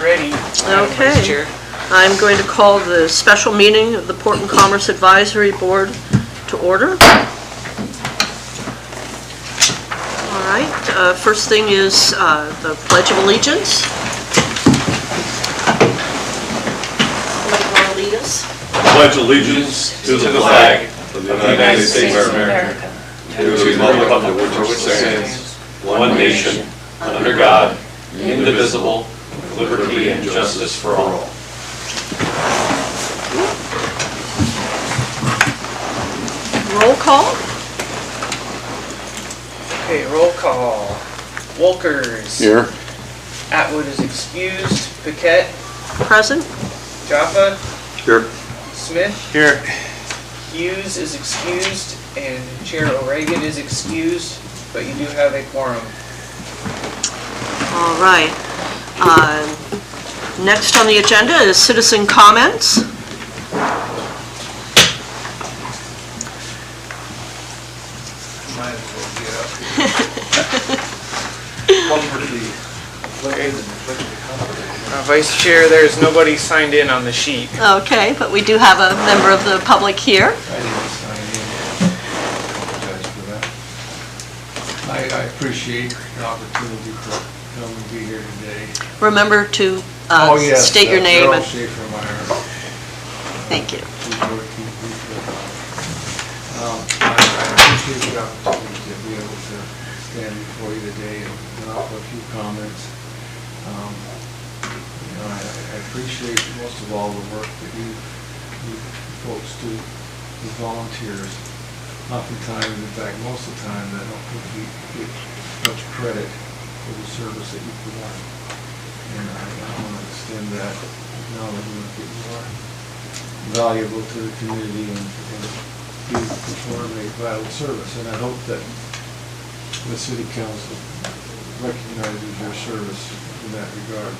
Ready. Okay. Vice Chair. I'm going to call the special meeting of the Port and Commerce Advisory Board to order. All right, first thing is the Pledge of Allegiance. Somebody want to lead us? Pledge allegiance to the flag of the United States of America, to the republic for which it stands, one nation, under God, indivisible, with liberty and justice for all. Roll call. Okay, roll call. Wolkers. Here. Atwood is excused. Paquette. Present. Jaffa. Here. Smith. Here. Hughes is excused, and Chair O'Regan is excused, but you do have a quorum. All right. Next on the agenda is citizen comments. Might as well get up. One for the Vice Chair, there's nobody signed in on the sheet. Okay, but we do have a member of the public here. I didn't sign in. Apologize for that. I appreciate the opportunity to come and be here today. Remember to Yes, state your name. Darrell Schaefer-Meyer. Thank you. I appreciate the opportunity to be able to stand before you today and offer a few comments. I appreciate most of all the work that you folks do, the volunteers. Oftentimes, in fact, most of the time, I don't think you get much credit for the service that you provide. And I want to extend that acknowledgement that you are valuable to the community and do perform a vital service. And I hope that the City Council recognizes your service in that regard.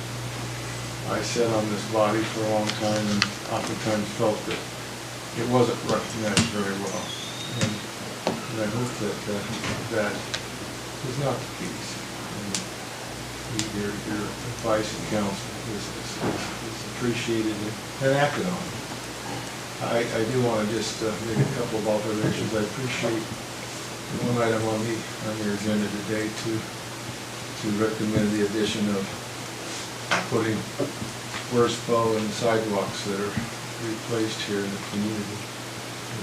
I sat on this body for a long time and oftentimes felt that it wasn't recognized very well. And I hope that that is not the case. And your advice and counsel is appreciated and acted on. I do want to just make a couple of observations. I appreciate one item on your agenda today to recommend the addition of putting WRSPO and sidewalks that are replaced here in the community.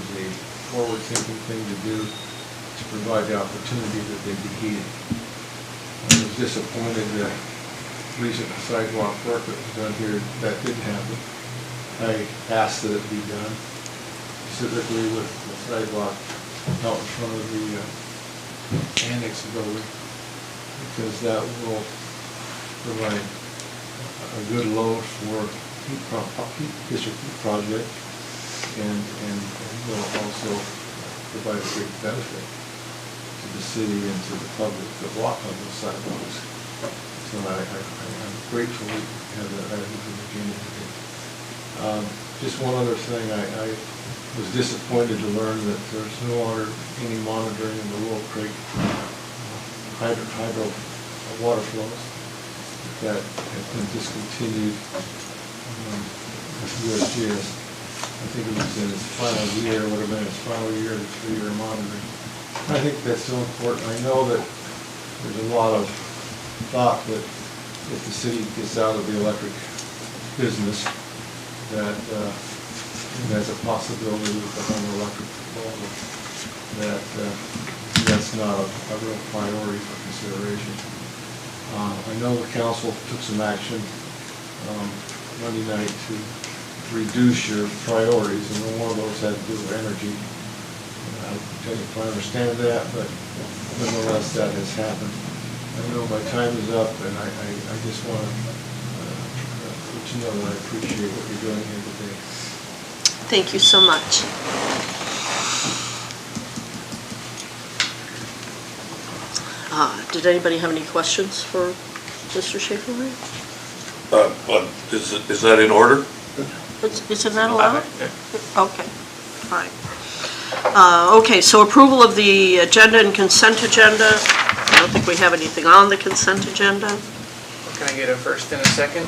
Is a forward-thinking thing to do to provide the opportunity that they be heeded. I was disappointed that recent sidewalk work that was done here, that didn't happen. I asked that it be done, specifically with the sidewalk out in front of the annex building, because that will provide a good load for district heat project and will also provide a great benefit to the city and to the public that walk on those sidewalks. So I'm grateful we have that item in the agenda today. Just one other thing, I was disappointed to learn that there's no longer any monitoring in the Willow Creek hydro water flows. That has been discontinued with USGS. I think it was in its final year, would have been its final year of the 3-year monitoring. I think that's so important. I know that there's a lot of thought that if the city gets out of the electric business, that there's a possibility with the home electric proposal that that's not a real priority for consideration. I know the council took some action Monday night to reduce your priorities, and one of those had to do with energy. I don't know if I understand that, but nonetheless that has happened. I know my time is up, and I just want to let you know that I appreciate what you're doing here today. Thank you so much. Did anybody have any questions for Mr. Schaefer? Is that in order? Isn't that allowed? Okay, fine. Okay, so approval of the agenda and consent agenda. I don't think we have anything on the consent agenda. Can I get a first and a second?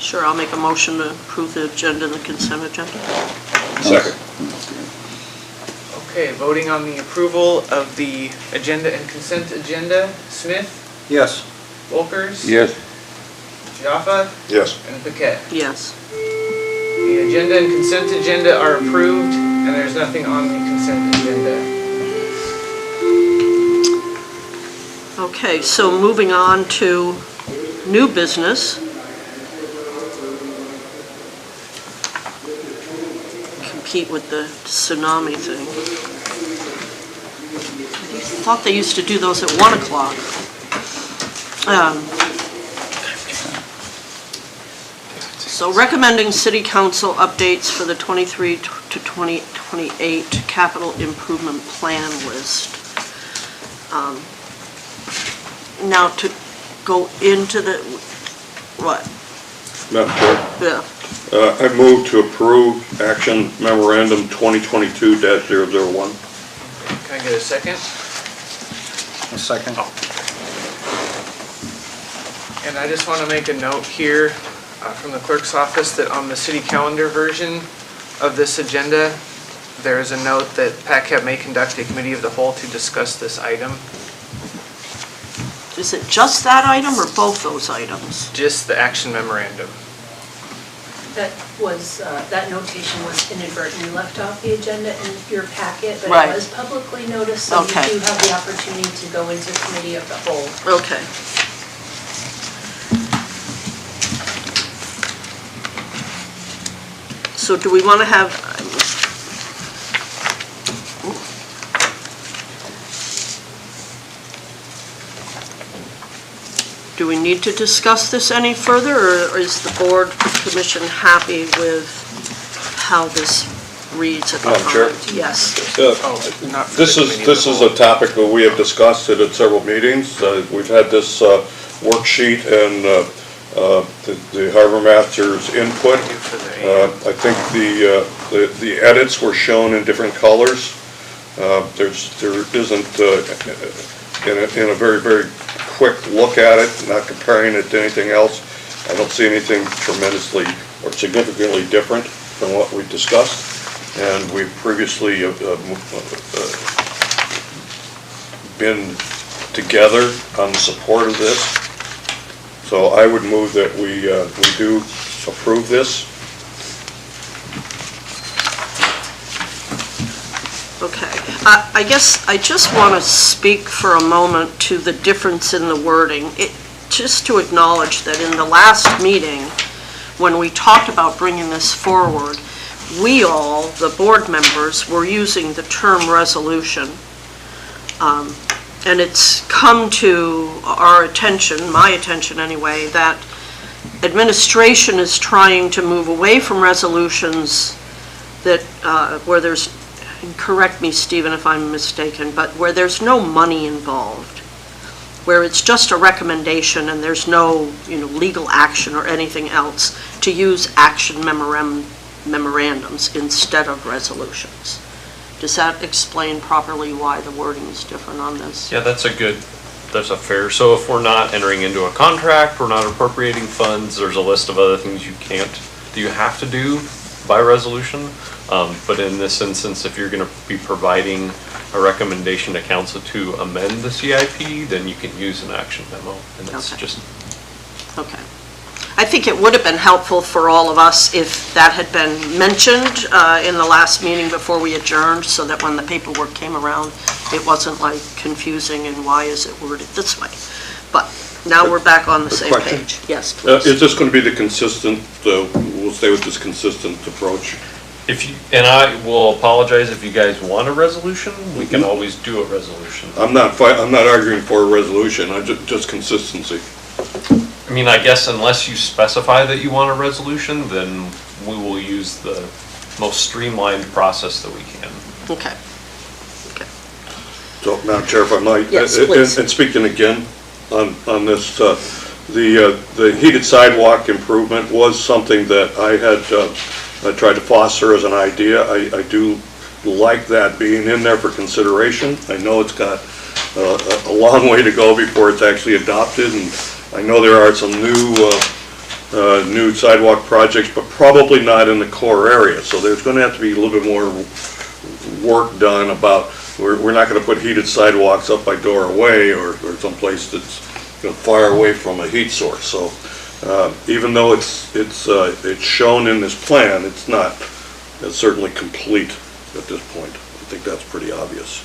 Sure, I'll make a motion to approve the agenda and the consent agenda. Second. Okay, voting on the approval of the agenda and consent agenda. Smith, Yes. Volkers, Yes. Jaffa, Yes. and Paquette. Yes. The agenda and consent agenda are approved, and there's nothing on the consent agenda. Okay, so moving on to new business. Compete with the tsunami thing. I thought they used to do those at 1 o'clock. So recommending city council updates for the 23 to 2028 capital improvement plan list. Now to go into the, what? Madam Chair, Yeah, I move to approve action memorandum 2022-001. Can I get a second? A second. And I just want to make a note here from the clerk's office that on the city calendar version of this agenda, there is a note that PACAB may conduct a committee of the whole to discuss this item. is it just that item or both those items? Just the action memorandum. That was, that notation was inadvertently left off the agenda in your packet, but Right. it was publicly noticed, so you Okay. do have the opportunity to go into committee of the whole. Okay. So do we want to have, do we need to discuss this any further, or is the board commission happy with how this reads at the Madam Chair? moment? Yes. Oh, not for the This committee of is the a whole. topic that we have discussed it at several meetings. We've had this worksheet and the Harbor Master's input. Thank you for the I think the edits were shown in different colors. There isn't, in a very, very quick look at it, not comparing it to anything else, I don't see anything tremendously or significantly different than what we discussed. And we've previously been together on the support of this. So I would move that we do approve this. Okay, I guess I just want to speak for a moment to the difference in the wording. Just to acknowledge that in the last meeting, when we talked about bringing this forward, we all, the board members, were using the term resolution. And it's come to our attention, my attention anyway, that administration is trying to move away from resolutions that, where there's, and correct me, Stephen, if I'm mistaken, but where there's no money involved, where it's just a recommendation and there's no, legal action or anything else, to use action memorandums instead of resolutions. Does that explain properly why the wording is different on this? Yeah, that's a fair, so if we're not entering into a contract, we're not appropriating funds, there's a list of other things that you have to do by resolution. But in this instance, if you're gonna be providing a recommendation to council to amend the CIP, then you can use an action memo, and it's Okay. just. Okay. I think it would have been helpful for all of us if that had been mentioned in the last meeting before we adjourned, so that when the paperwork came around, it wasn't like confusing and why is it worded this way? But now we're back on the same question? page. Yes, please. Is this going to be the consistent, we'll stay with this consistent approach? And I will apologize if you guys want a resolution, we can always do a resolution. I'm not arguing for a resolution, just consistency. I mean, I guess unless you specify that you want a resolution, then we will use the most streamlined process that we can. Okay. So, Madam Chair, if I might. Yes, please. And speaking again on this, the heated sidewalk improvement was something that I had tried to foster as an idea. I do like that being in there for consideration. I know it's got a long way to go before it's actually adopted, and I know there are some new new sidewalk projects, but probably not in the core area. So there's going to have to be a little bit more work done about, we're not going to put heated sidewalks up by Dora Way or someplace that's far away from a heat source. So even though it's shown in this plan, it's certainly complete at this point. I think that's pretty obvious.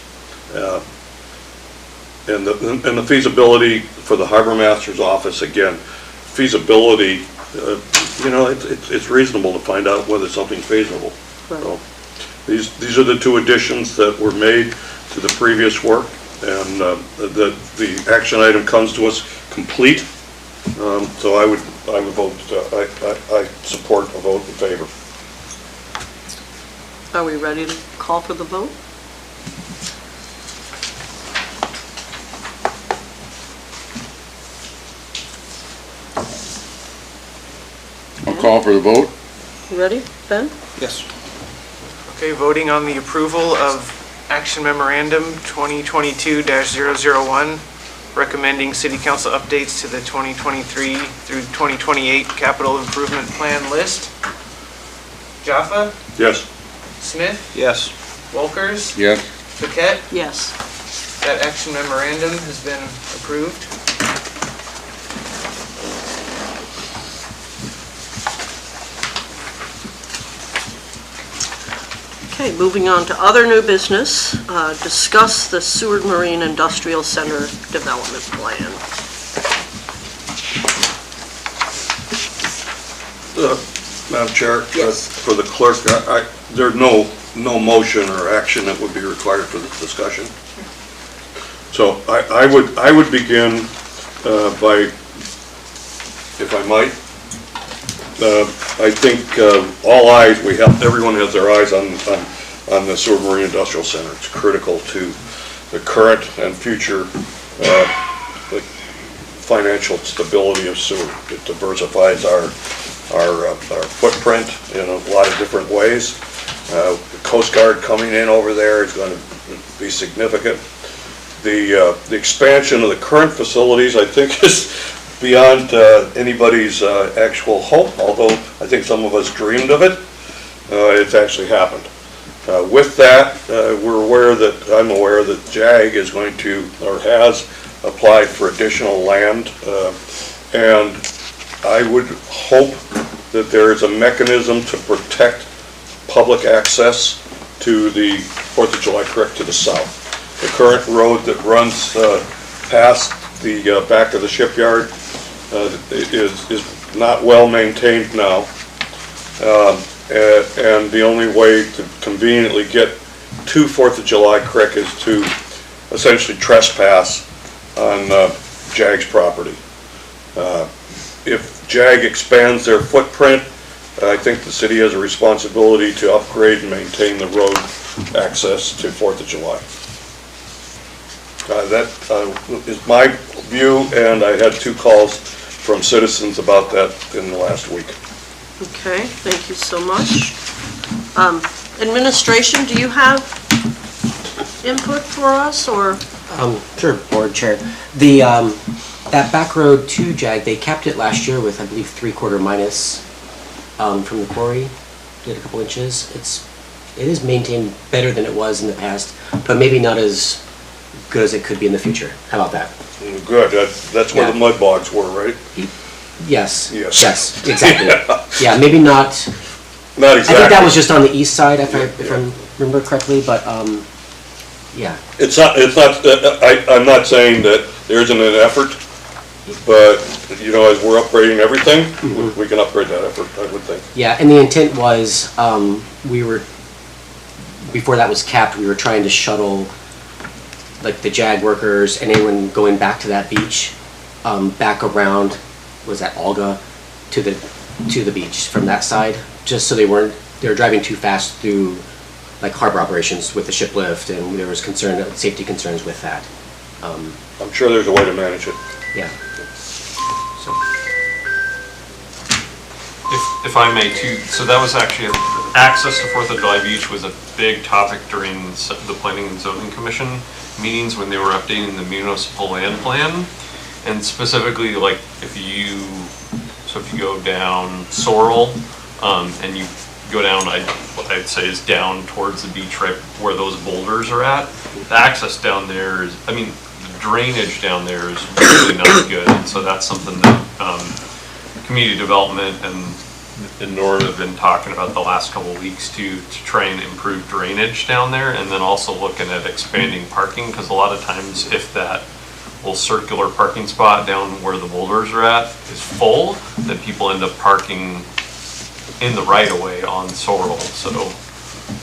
And the feasibility for the harbor master's office, again, feasibility, it's reasonable to find out whether something's feasible. Right. So these are the two additions that were made to the previous work, and the action item comes to us complete. So I would vote. I support a vote in favor. Are we ready to call for the vote? I'll call for the vote. You ready, Ben? Yes. Okay, voting on the approval of Action Memorandum 2022-001, recommending City Council updates to the 2023 through 2028 Capital Improvement Plan list. Jaffa? Yes. Smith? Yes. Wolkers? Yes. Paquette? Yes. That action memorandum has been approved. Okay, moving on to other new business, discuss the Seward Marine Industrial Center Development Plan. Madam Chair? Yes. For the clerk, there's no motion or action that would be required for this discussion. So I would begin by, if I might, I think everyone has their eyes on the Seward Marine Industrial Center. It's critical to the current and future financial stability of Seward. It diversifies our footprint in a lot of different ways. The Coast Guard coming in over there is going to be significant. The expansion of the current facilities, I think, is beyond anybody's actual hope, although I think some of us dreamed of it. It's actually happened. With that, I'm aware that JAG is going to, or has applied for additional land, and I would hope that there is a mechanism to protect public access to the 4th of July Creek to the south. The current road that runs past the back of the shipyard is not well maintained now, and the only way to conveniently get to 4th of July Creek is to essentially trespass on JAG's property. If JAG expands their footprint, I think the city has a responsibility to upgrade and maintain the road access to 4th of July. That is my view, and I had 2 calls from citizens about that in the last week. Okay, thank you so much. Administration, do you have input for us, or? Sure, Board Chair. That back road to JAG, they capped it last year with, I believe, 3/4 minus from the quarry. Did a couple inches. It is maintained better than it was in the past, but maybe not as good as it could be in the future. How about that? Good. That's where the mud bogs were, right? Yes. Yes. Yes, exactly. Yeah, maybe not. Not exactly. I think that was just on the east side, if I remember correctly, but yeah. It's not. I'm not saying that there isn't an effort, but as we're upgrading everything, we can upgrade that effort, I would think. Yeah, and the intent was before that was capped, we were trying to shuttle like the JAG workers and anyone going back to that beach back around, was that Olga, to the beach from that side, just so they were driving too fast through like harbor operations with the ship lift, and there was safety concerns with that. I'm sure there's a way to manage it. Yeah. So. If I may too, so that was actually, access to 4th of July Beach was a big topic during the Planning and Zoning Commission meetings when they were updating the municipal land plan. And specifically, like, if you So if you go down Sorrel, and you go down, what I'd say is down towards the beach, right where those boulders are at, the access down there is, I mean, the drainage down there is really not good. And so that's something that community development and Nora have been talking about the last couple of weeks to try and improve drainage down there, and then also looking at expanding parking, because a lot of times if that little circular parking spot down where the boulders are at is full, then people end up parking in the right of way on Sorrel. So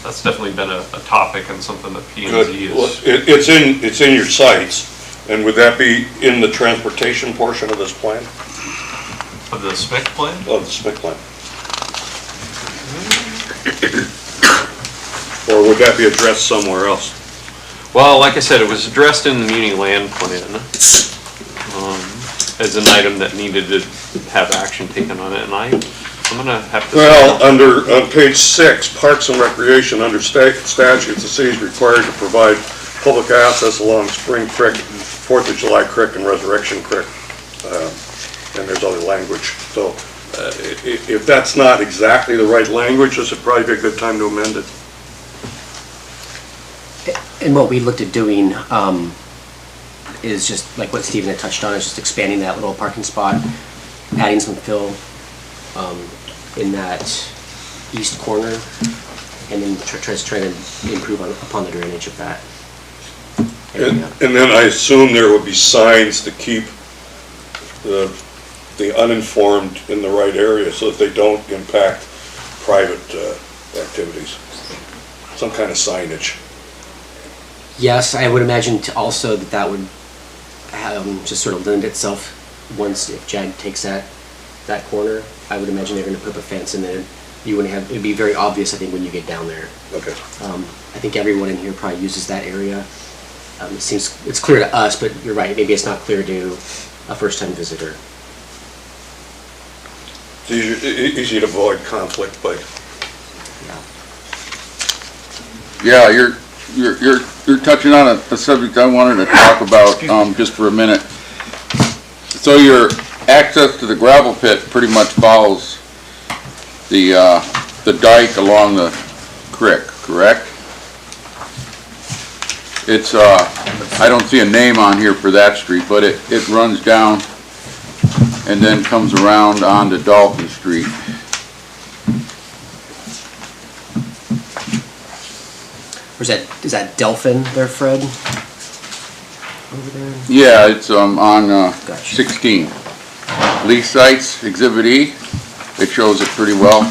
that's definitely been a topic and something that P&Z Good. Well, is. it's in your sites, and would that be in the transportation portion of this plan, Of the SMIC plan? of the SMIC plan? Or would that be addressed somewhere else? Well, like I said, it was addressed in the muni land plan as an item that needed to have action taken on it, and I'm gonna have to. Well, on page 6, Parks and Recreation, under statutes, the city is required to provide public access along Spring Creek, 4th of July Creek, and Resurrection Creek. And there's other language. So if that's not exactly the right language, this would probably be a good time to amend it. And what we looked at doing is just like what Stephen had touched on, is just expanding that little parking spot, adding some fill in that east corner, and then try to improve upon the drainage of that area. And then I assume there would be signs to keep the uninformed in the right area so that they don't impact private activities. Some kind of signage. Yes, I would imagine also that would just sort of lend itself once, if JAG takes that corner, I would imagine they're going to put up a fence, and then you wouldn't have, it'd be very obvious, I think, when you get down there. Okay. I think everyone in here probably uses that area. It's clear to us, but you're right, maybe it's not clear to a first-time visitor. It's easy to avoid conflict, but Yeah, you're touching on a subject I wanted to talk about just for a minute. So your access to the gravel pit pretty much follows the dike along the creek, correct? It's I don't see a name on here for that street, but it runs down and then comes around onto Dolphin Street. Is that Delphin there, Fred? Over there? Yeah, it's on Gotcha. 16. Lease sites, Exhibit E. It shows it pretty well.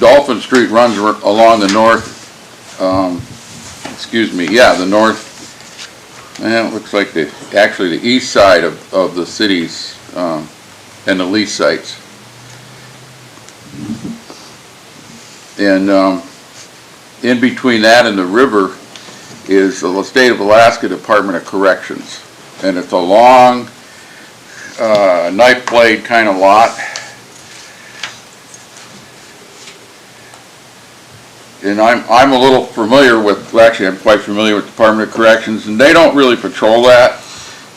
Dolphin Street runs along the north, the north, and it looks like actually the east side of the cities and the lease sites. And in between that and the river is the State of Alaska Department of Corrections. And it's a long knife blade kind of lot. And I'm a little familiar with, well, actually I'm quite familiar with the Department of Corrections, and they don't really patrol that,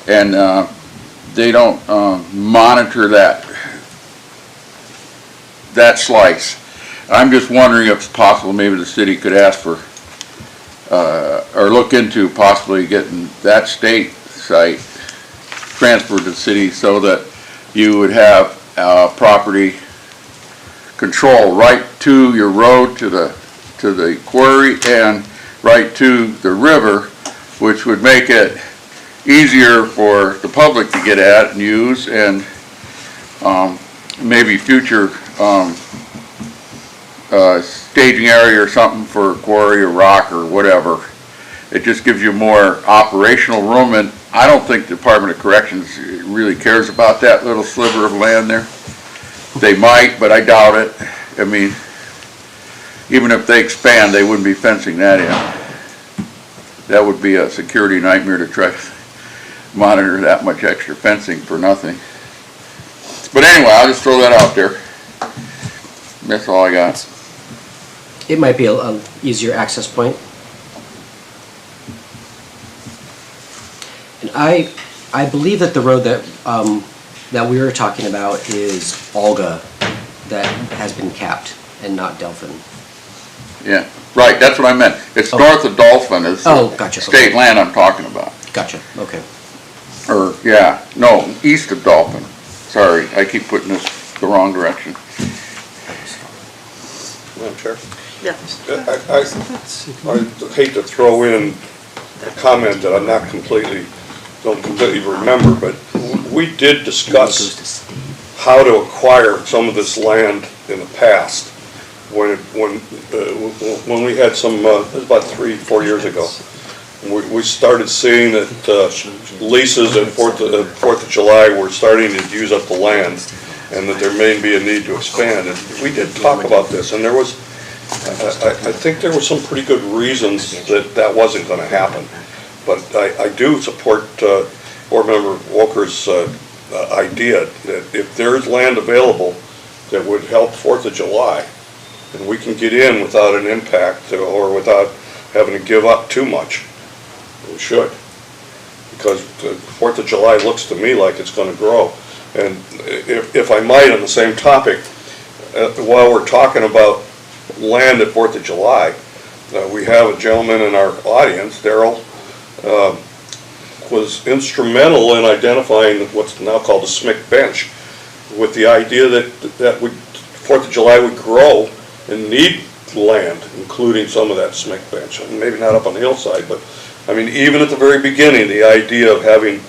and they don't monitor that slice. I'm just wondering if it's possible maybe the city could ask for, or look into possibly getting that state site transferred to the city so that you would have property control right to your road to the quarry and right to the river, which would make it easier for the public to get at and use, and maybe future staging area or something for quarry or rock or whatever. It just gives you more operational room, and I don't think the Department of Corrections really cares about that little sliver of land there. They might, but I doubt it. I mean, even if they expand, they wouldn't be fencing that in. That would be a security nightmare to try to monitor that much extra fencing for nothing. But anyway, I'll just throw that out there. That's all I got. It might be an easier access point. And I believe that the road that, that we were talking about is Olga that has been capped and not Delphin. Yeah, right, that's what I meant. It's Oh. north of Dolphin is Oh, the gotcha. state land I'm talking about. Gotcha, okay. Or, yeah, no, east of Dolphin. Sorry, I keep putting this the wrong direction. Madam Chair? Yeah. I hate to throw in a comment that don't completely remember, but we did discuss how to acquire some of this land in the past. When we had some, it was about 3-4 years ago, we started seeing that leases at 4th of July were starting to use up the land, and that there may be a need to expand. And we did talk about this, and there was, I think there were some pretty good reasons that wasn't going to happen. But I do support Board Member Walker's idea that if there is land available that would help 4th of July, and we can get in without an impact or without having to give up too much, we should. Because the 4th of July looks to me like it's going to grow. And if I might, on the same topic, while we're talking about land at 4th of July, we have a gentleman in our audience, Darrell, was instrumental in identifying what's now called the SMIC bench, with the idea that 4th of July would grow and need land, including some of that SMIC bench. Maybe not up on the hillside, but I mean, even at the very beginning, the idea of having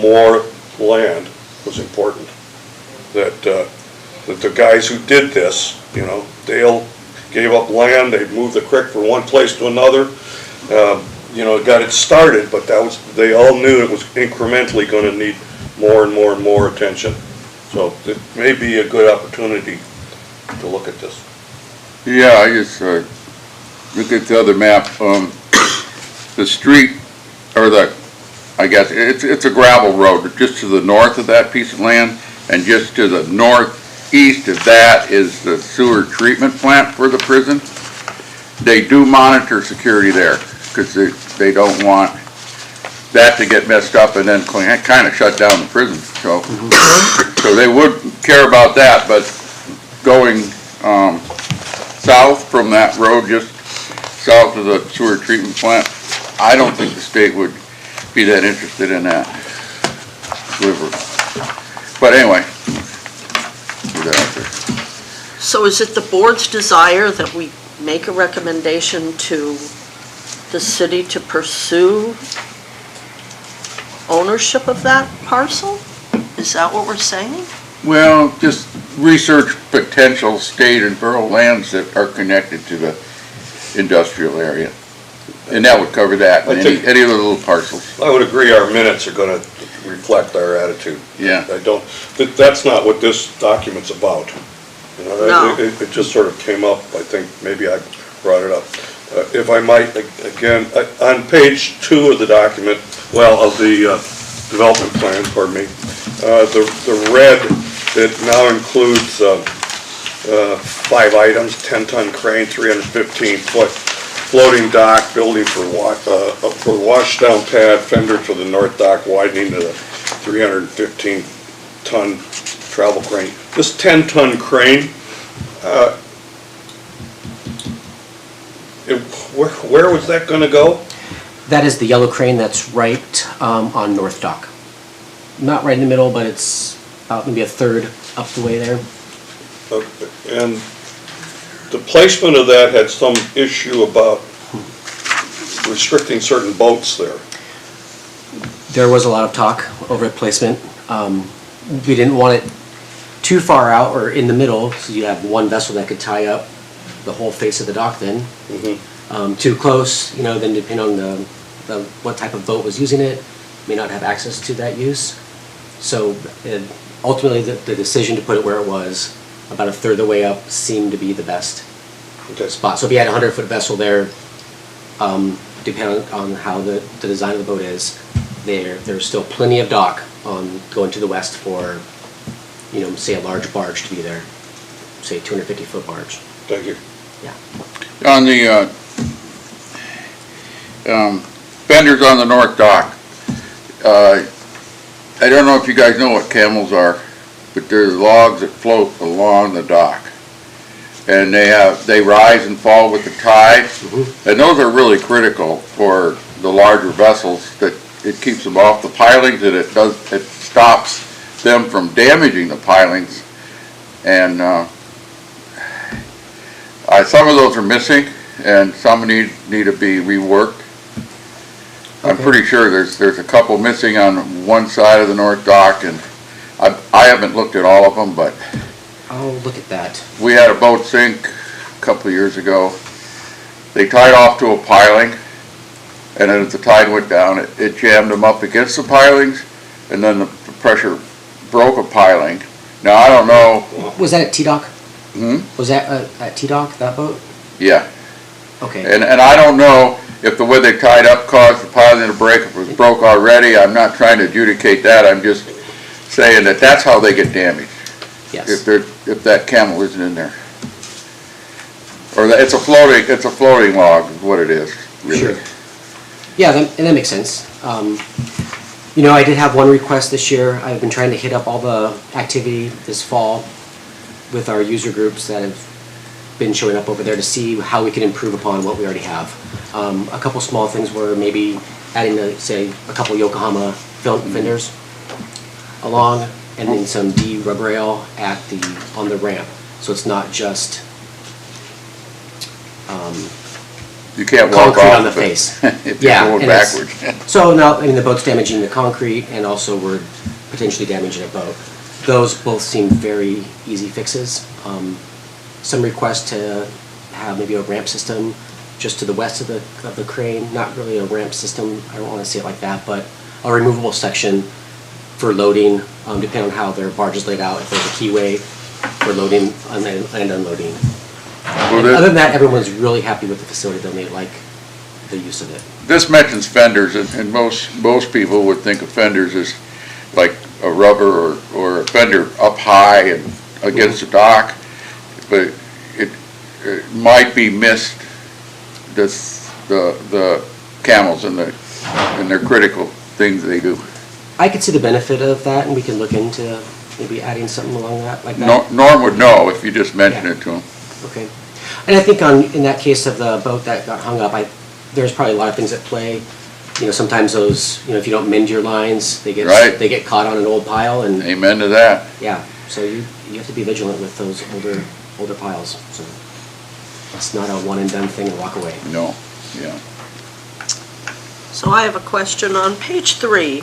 more land was important. That the guys who did this, you know, Dale gave up land, they moved the creek from one place to another, you know, got it started, but they all knew it was incrementally going to need more and more and more attention. So it may be a good opportunity to look at this. Yeah, I just look at the other map. The street, or I guess it's a gravel road just to the north of that piece of land, and just to the northeast of that is the sewer treatment plant for the prison. They do monitor security there because they don't want that to get messed up and then kind of shut down the prison. So, so they would care about that, but going south from that road, just south of the sewer treatment plant, I don't think the state would be that interested in that sliver. But anyway, put that out there. So is it the board's desire that we make a recommendation to the city to pursue ownership of that parcel? Is that what we're saying? Well, just research potential state and borough lands that are connected to the industrial area. And that would cover that, and any of the little parcels. I would agree our minutes are going to reflect our attitude. Yeah. That's not what this document's about. You know, No. It just sort of came up, I think, maybe I brought it up. If I might, again, on page 2 of the document, well, of the development plan, pardon me, the red, it now includes 5 items: 10-ton crane, 315-foot floating dock, building for washdown pad, fender for the north dock, widening to the 315-ton travel crane. This 10-ton crane, where was that going to go? That is the yellow crane that's right on North Dock. Not right in the middle, but it's about maybe a third up the way there. And the placement of that had some issue about restricting certain boats there. There was a lot of talk over placement. We didn't want it too far out or in the middle, so you have one vessel that could tie up the whole face of the dock then. Too close, you know, then depending on what type of boat was using it, may not have access to that use. So ultimately the decision to put it where it was, about a third of the way up, seemed to be the best spot. So if you had a 100-foot vessel there, depending on how the design of the boat is, there's still plenty of dock on going to the west for, you know, say a large barge to be there, say 250-foot barge. Thank you. Yeah. On the fenders on the north dock, I don't know if you guys know what camels are, but they're logs that float along the dock. And they rise and fall with the tide. And those are really critical for the larger vessels, that it keeps them off the pilings, and it stops them from damaging the pilings. And some of those are missing, and some need to be reworked. I'm pretty sure there's a couple missing on one side of the north dock, and I haven't looked at all of them, but I'll look at that. we had a boat sink a couple of years ago. They tied off to a piling, and then as the tide went down, it jammed them up against the pilings, and then the pressure broke a piling. Now, I don't know. Was that at T-Dock? Hmm? Was that at T-Dock, that boat? Yeah. Okay. And I don't know if the way they tied up caused the piling to break, if it was broke already. I'm not trying to adjudicate that. I'm just saying that that's how they get damaged. Yes. If that camel isn't in there. Or it's a floating log is what it is, really. Sure. Yeah, and that makes sense. You know, I did have one request this year. I've been trying to hit up all the activity this fall with our user groups that have been showing up over there to see how we can improve upon what we already have. A couple small things were maybe adding, say, a couple Yokohama fenders along, and then some rub rail on the ramp, so it's not just You can't walk concrete off on the of it face. if you're going and it's- backwards. So now, I mean, the boat's damaging the concrete, and also we're potentially damaging a boat. Those both seem very easy fixes. Some requests to have maybe a ramp system just to the west of the crane, not really a ramp system, I don't want to say it like that, but a removable section for loading, depending on how their barge is laid out, if there's a keyway for loading and unloading. Well, Other than that, everyone's really happy with the facility, though, they like the use of it. This mentions fenders, and most people would think of fenders as like a rubber or a fender up high and against the dock, but it might be missed, the camels and their critical things they do. I could see the benefit of that, and we can look into maybe adding something along that, like that. Norm would know if you just mention it to him. Okay. And I think in that case of the boat that got hung up, there's probably a lot of things at play. You know, sometimes those, if you don't mend your lines, they get caught on an old pile, and Amen to that. yeah, so you have to be vigilant with those older piles. So it's not a one and done thing and walk away. No, yeah. So I have a question on page 3.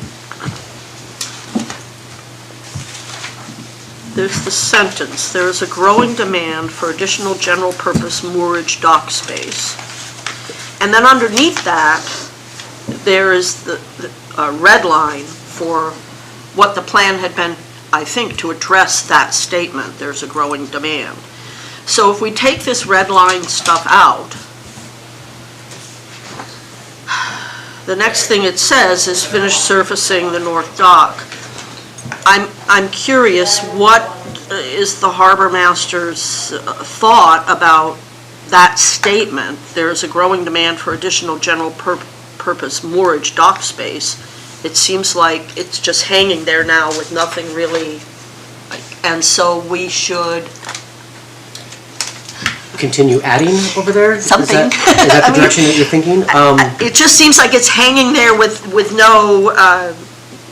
There's the sentence, "There is a growing demand for additional general purpose moorage dock space." And then underneath that, there is the red line for what the plan had been, I think, to address that statement, "There's a growing demand." So if we take this red line stuff out, the next thing it says is "finish surfacing the north dock." I'm curious, what is the harbor master's thought about that statement? "There's a growing demand for additional general purpose moorage dock space." It seems like it's just hanging there now with nothing really, and so we should Continue adding over there? Something. Is that the direction that you're thinking? It just seems like it's hanging there with no,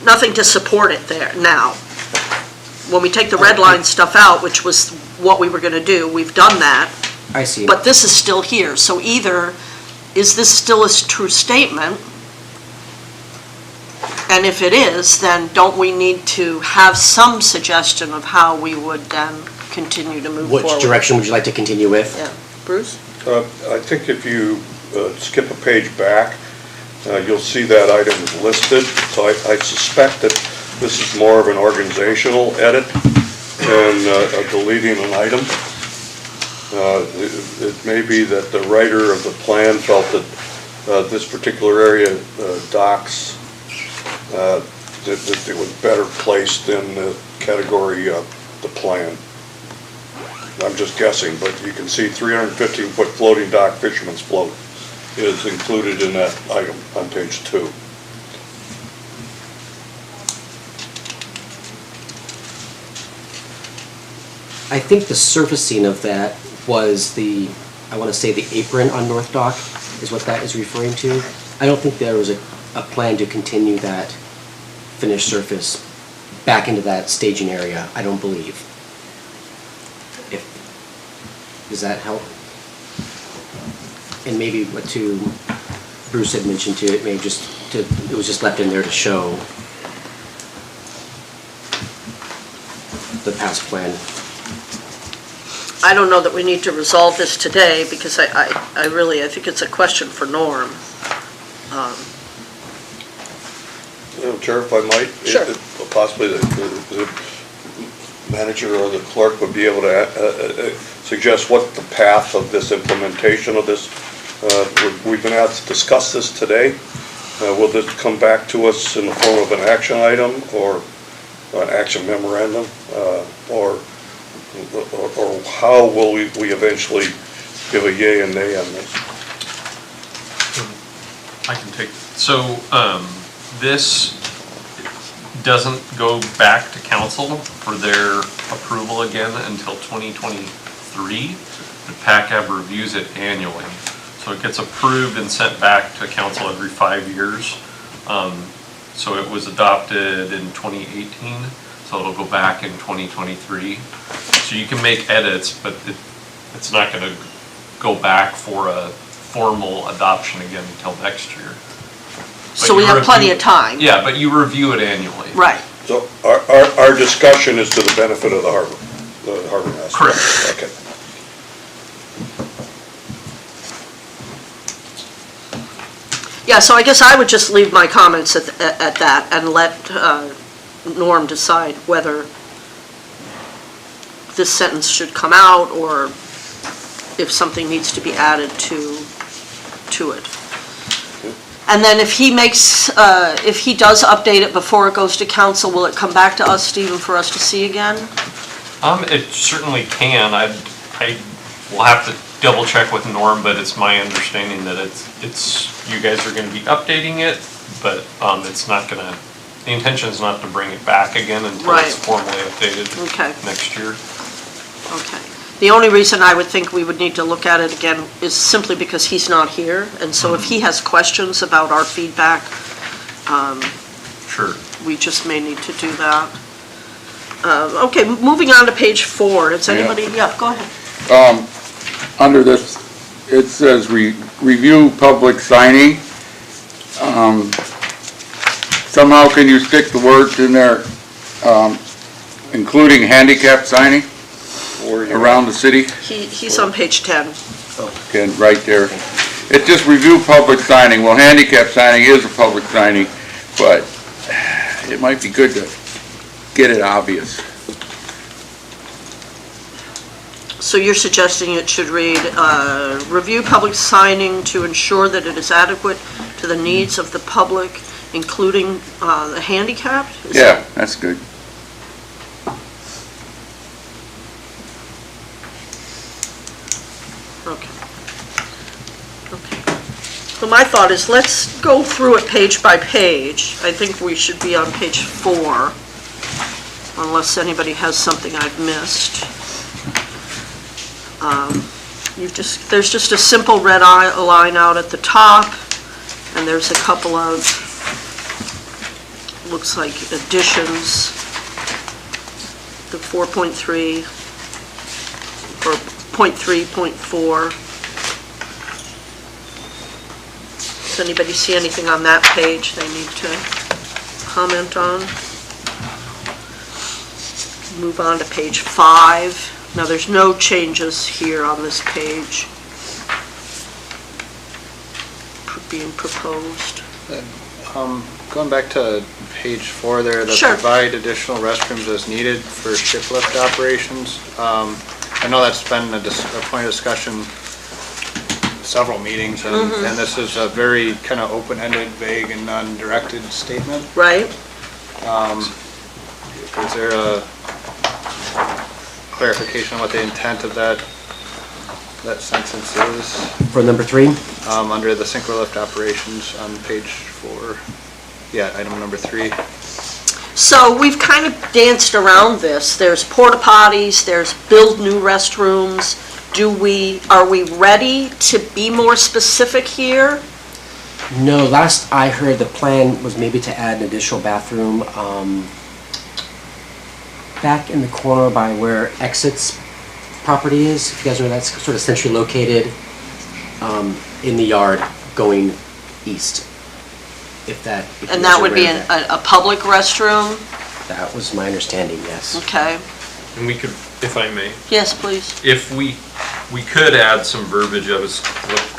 nothing to support it there now. When we take the red line stuff out, which was what we were gonna do, we've done that, I see. but this is still here. So either, is this still a true statement? And if it is, then don't we need to have some suggestion of how we would then continue to move forward? Which direction would you like to continue with? Yeah, Bruce? I think if you skip a page back, you'll see that item is listed. So I suspect that this is more of an organizational edit than deleting an item. It may be that the writer of the plan felt that this particular area docks, that it was better placed in the category of the plan. I'm just guessing, but you can see 315-foot floating dock fisherman's float is included in that item on page 2. I think the surfacing of that was the, I want to say the apron on North Dock is what that is referring to. I don't think there was a plan to continue that finished surface back into that staging area, I don't believe. Does that help? And maybe what Bruce had mentioned too, it may it was just left in there to show the past plan. I don't know that we need to resolve this today, because I think it's a question for Norm. Chair, if I might? Sure. Possibly the manager or the clerk would be able to suggest what the path of this implementation of this, we've been asked to discuss this today. Will this come back to us in the form of an action item or an action memorandum? Or how will we eventually give a yay and nay on this? I can take, so this doesn't go back to council for their approval again until 2023. The PACAB reviews it annually. So it gets approved and sent back to council every 5 years. So it was adopted in 2018, so it'll go back in 2023. So you can make edits, but it's not going to go back for a formal adoption again until next year. So we have plenty of time. Yeah, but you review it annually. Right. So our discussion is to the benefit of the harbor master? Correct. Okay. Yeah, so I guess I would just leave my comments at that and let Norm decide whether this sentence should come out or if something needs to be added to it. And then if he does update it before it goes to council, will it come back to us, Stephen, for us to see again? It certainly can. I will have to double check with Norm, but it's my understanding that it's you guys are going to be updating it, but it's not going to. The intention is not to bring it back again until Right. it's formally updated Okay. next year. Okay. The only reason I would think we would need to look at it again is simply because he's not here, and so if he has questions about our feedback, Sure. we just may need to do that. Okay, moving on to page 4. Does anybody, yeah, go ahead. Under this, it says review public signing. Somehow can you stick the words in there, including handicap signing around the city? He's on page 10. Okay, right there. It just review public signing. Well, handicap signing is a public signing, but it might be good to get it obvious. So you're suggesting it should read, review public signing to ensure that it is adequate to the needs of the public, including the handicapped? Yeah, that's good. Okay. So my thought is, let's go through it page by page. I think we should be on page 4, unless anybody has something I've missed. There's just a simple red line out at the top, and there's a couple of, looks like additions. The 4.3, or 0.3, 0.4. Does anybody see anything on that page they need to comment on? Move on to page 5. Now, there's no changes here on this page being proposed. Going back to page 4 there, the Sure. provide additional restrooms as needed for ship lift operations. I know that's been a point of discussion several meetings, and this is a very kind of open-ended, vague, and non-directed statement. Right? Is there a clarification on what the intent of that sentence is? For number 3? Under the synchro lift operations on page 4. Yeah, item number 3. So we've kind of danced around this. There's porta potties, there's build new restrooms. Are we ready to be more specific here? No, last I heard, the plan was maybe to add an additional bathroom, back in the corner by where Exit's property is. If you guys know, that's sort of centrally located, in the yard going east. And that would be a public restroom? That was my understanding, yes. Okay. And we could, if I may, Yes, please. if we could add some verbiage of us,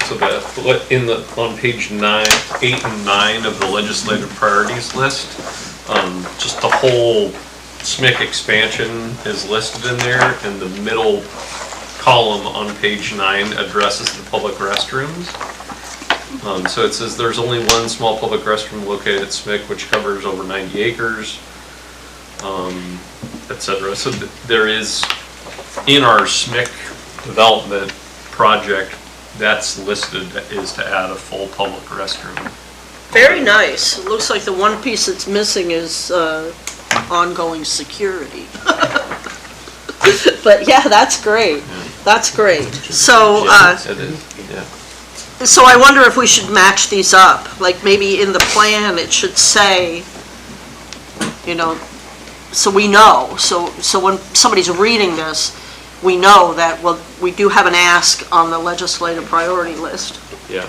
so that on page 8 and 9 of the legislative priorities list, just the whole SMIC expansion is listed in there, and the middle column on page 9 addresses the public restrooms. So it says there's only one small public restroom located at SMIC, which covers over 90 acres, et cetera. So there is, in our SMIC development project, that's listed is to add a full public restroom. Very nice. It looks like the one piece that's missing is ongoing security. But yeah, that's great. That's great. So, It is, yeah. so I wonder if we should match these up. Like maybe in the plan, it should say, you know, so we know. So when somebody's reading this, we know that, well, we do have an ask on the legislative priority list. Yeah.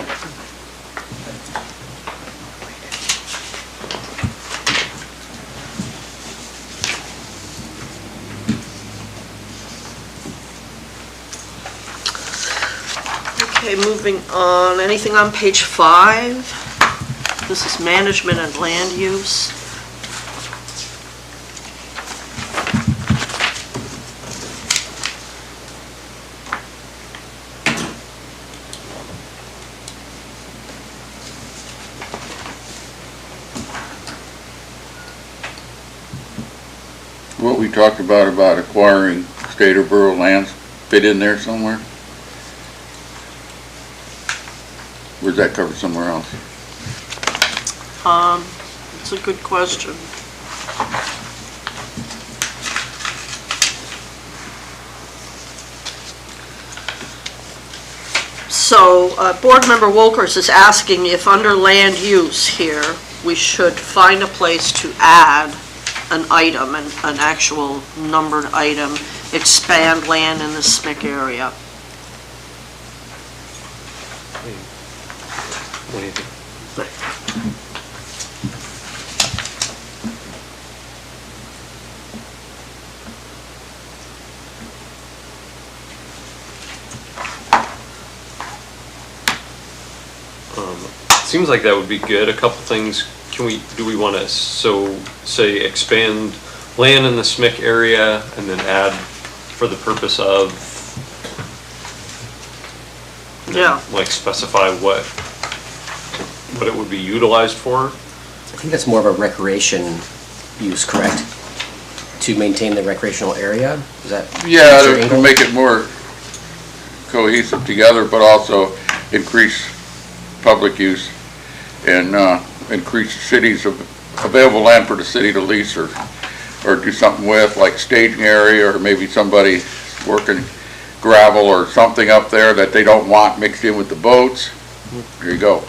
Okay, moving on. Anything on page 5? This is management and land use. What we talked about acquiring state or borough lands, fit in there somewhere? Or is that covered somewhere else? It's a good question. So, Board Member Wolkers is asking if under land use here, we should find a place to add an item, an actual numbered item, expand land in the SMIC area. What do you think? Seems like that would be good. A couple things. Do we want to, say expand land in the SMIC area and then add for the purpose of, Yeah. like specify what it would be utilized for? I think that's more of a recreation use, correct? To maintain the recreational area? Is that? Yeah, your to angle? make it more cohesive together, but also increase public use and increase the city's available land for the city to lease or do something with, like staging area, or maybe somebody working gravel or something up there that they don't want mixed in with the boats. There you go.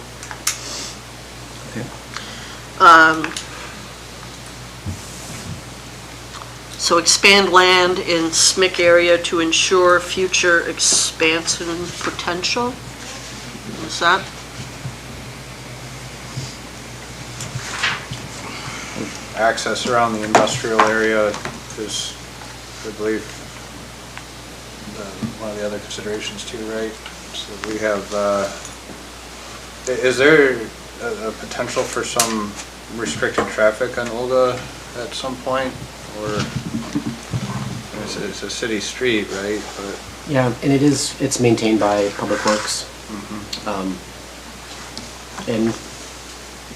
So expand land in SMIC area to ensure future expansion potential? Is that? Access around the industrial area is, I believe, one of the other considerations too, right? So we have, is there a potential for some restricted traffic on Olga at some point? Or, it's a city street, right? But Yeah, and it's maintained by Public Works. And,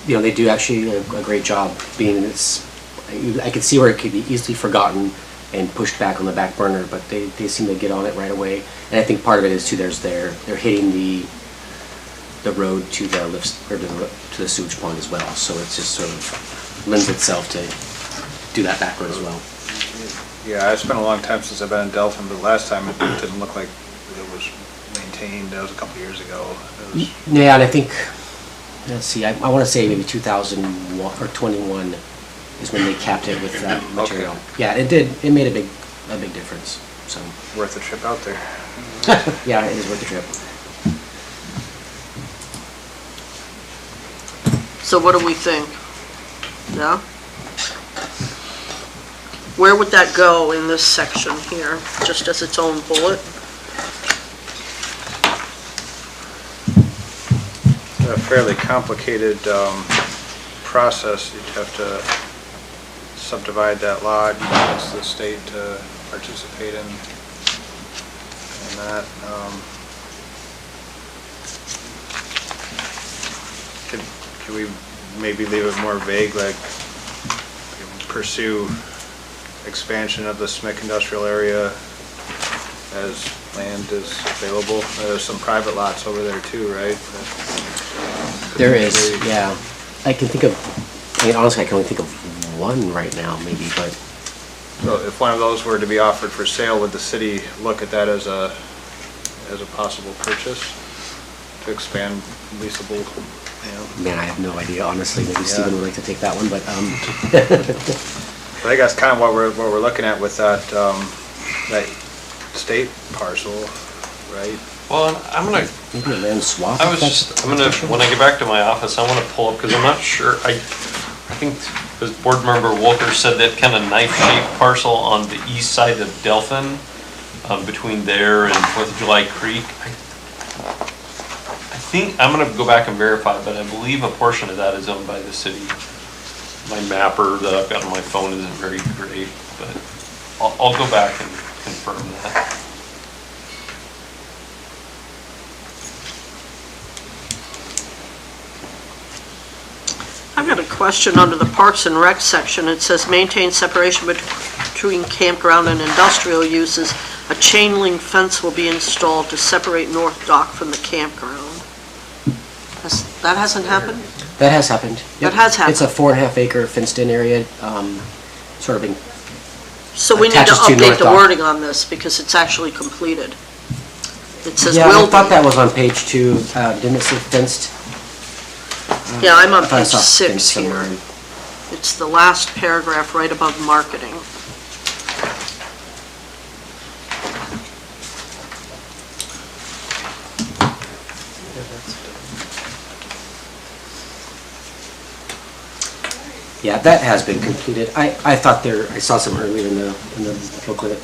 you know, they do actually a great job being, I could see where it could be easily forgotten and pushed back on the back burner, but they seem to get on it right away. And I think part of it is too, they're hitting the road to the lifts, or to the sewage pond as well, so it just sort of lends itself to do that backward as well. Yeah, it's been a long time since I've been in Delphin, but last time it didn't look like it was maintained. That was a couple years ago. It was- Yeah, and I think, let's see, I want to say maybe 2001 or 21 is when they capped it with that material. Yeah, it made a big difference, so. Worth the trip out there. Yeah, it is worth the trip. So what do we think? Yeah? Where would that go in this section here, just as its own bullet? A fairly complicated process. You'd have to subdivide that lot, ask the state to participate in that. Could we maybe leave it more vague, like pursue expansion of the SMIC industrial area as land is available? There's some private lots over there too, right? There is, yeah. I can think of, I mean, honestly, I can only think of one right now, maybe, but So if one of those were to be offered for sale, would the city look at that as a possible purchase to expand leasable, you know? man, I have no idea, honestly. Maybe Stephen would like to take that one, but, I think that's kind of what we're looking at with that, that state parcel, right? Well, I'm gonna, maybe a land swap. I if was that's just, I'm gonna, when I get back to my office, I wanna pull up, because I'm not sure, I think as board member Walker said, that kind of knife-shaped parcel on the east side of Delphin, between there and 4th of July Creek. I think, I'm gonna go back and verify, but I believe a portion of that is owned by the city. My mapper that I've got on my phone isn't very great, but I'll go back and confirm that. I've got a question under the Parks and Rec section. It says maintain separation between campground and industrial uses. A chain link fence will be installed to separate North Dock from the campground. That hasn't happened? That has happened. That has happened. It's a 4.5 acre fenced-in area, sort of being, So we need to Attaches to update North the Dock. wording on this because it's actually completed. It says yeah, will I thought be. that was on page 2, didn't it say fenced? Yeah, I'm on I thought I page saw 6 fenced somewhere. here. It's the last paragraph right above marketing. Yeah, that has been completed. I thought I saw some earlier in the booklet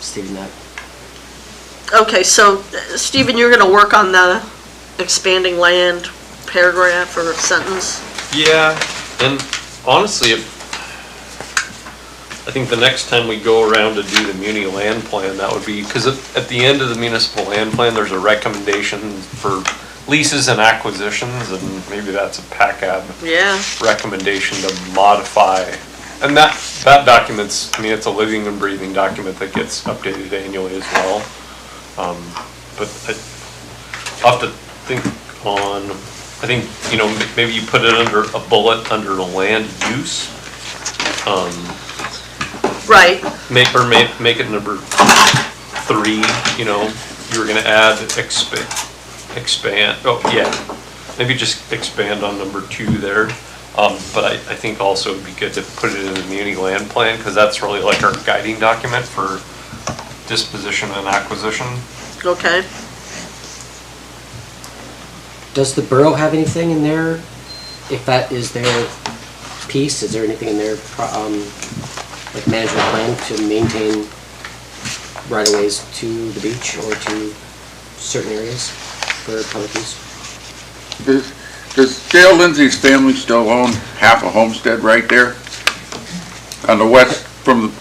stating that. Okay, so Stephen, you're going to work on the expanding land paragraph or sentence? Yeah, and honestly, I think the next time we go around to do the muni land plan, that would be, because at the end of the municipal land plan, there's a recommendation for leases and acquisitions, and maybe that's a PACAB Yeah. recommendation to modify. And that document's, I mean, it's a living and breathing document that gets updated annually as well. But I'll have to think on, I think, you know, maybe you put it under a bullet under the land use. Right. Make it number 3, you know, you were gonna add expand, oh, yeah. Maybe just expand on number 2 there. But I think also it'd be good to put it in the muni land plan, because that's really like our guiding document for disposition and acquisition. Okay. Does the borough have anything in there? If that is their piece, is there anything in their, like management plan to maintain right-of-ways to the beach or to certain areas for public use? Does Dale Lindsay's family still own half a homestead right there? On the west,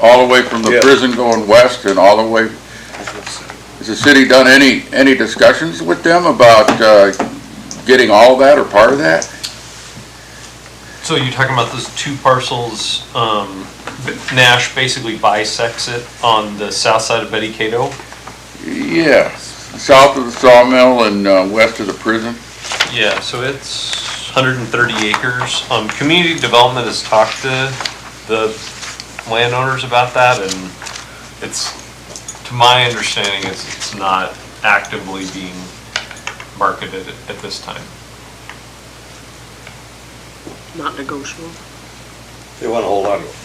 all the way from the Yeah. prison going west and all the way? Has the city done any discussions with them about getting all of that or part of that? So you're talking about those 2 parcels, Nash basically bisects it on the south side of Betty Cato? Yeah, south of the sawmill and west of the prison. Yeah, so it's 130 acres. Community development has talked to the landowners about that, and it's, to my understanding, it's not actively being marketed at this time. Not negotiable. They want to hold on to it.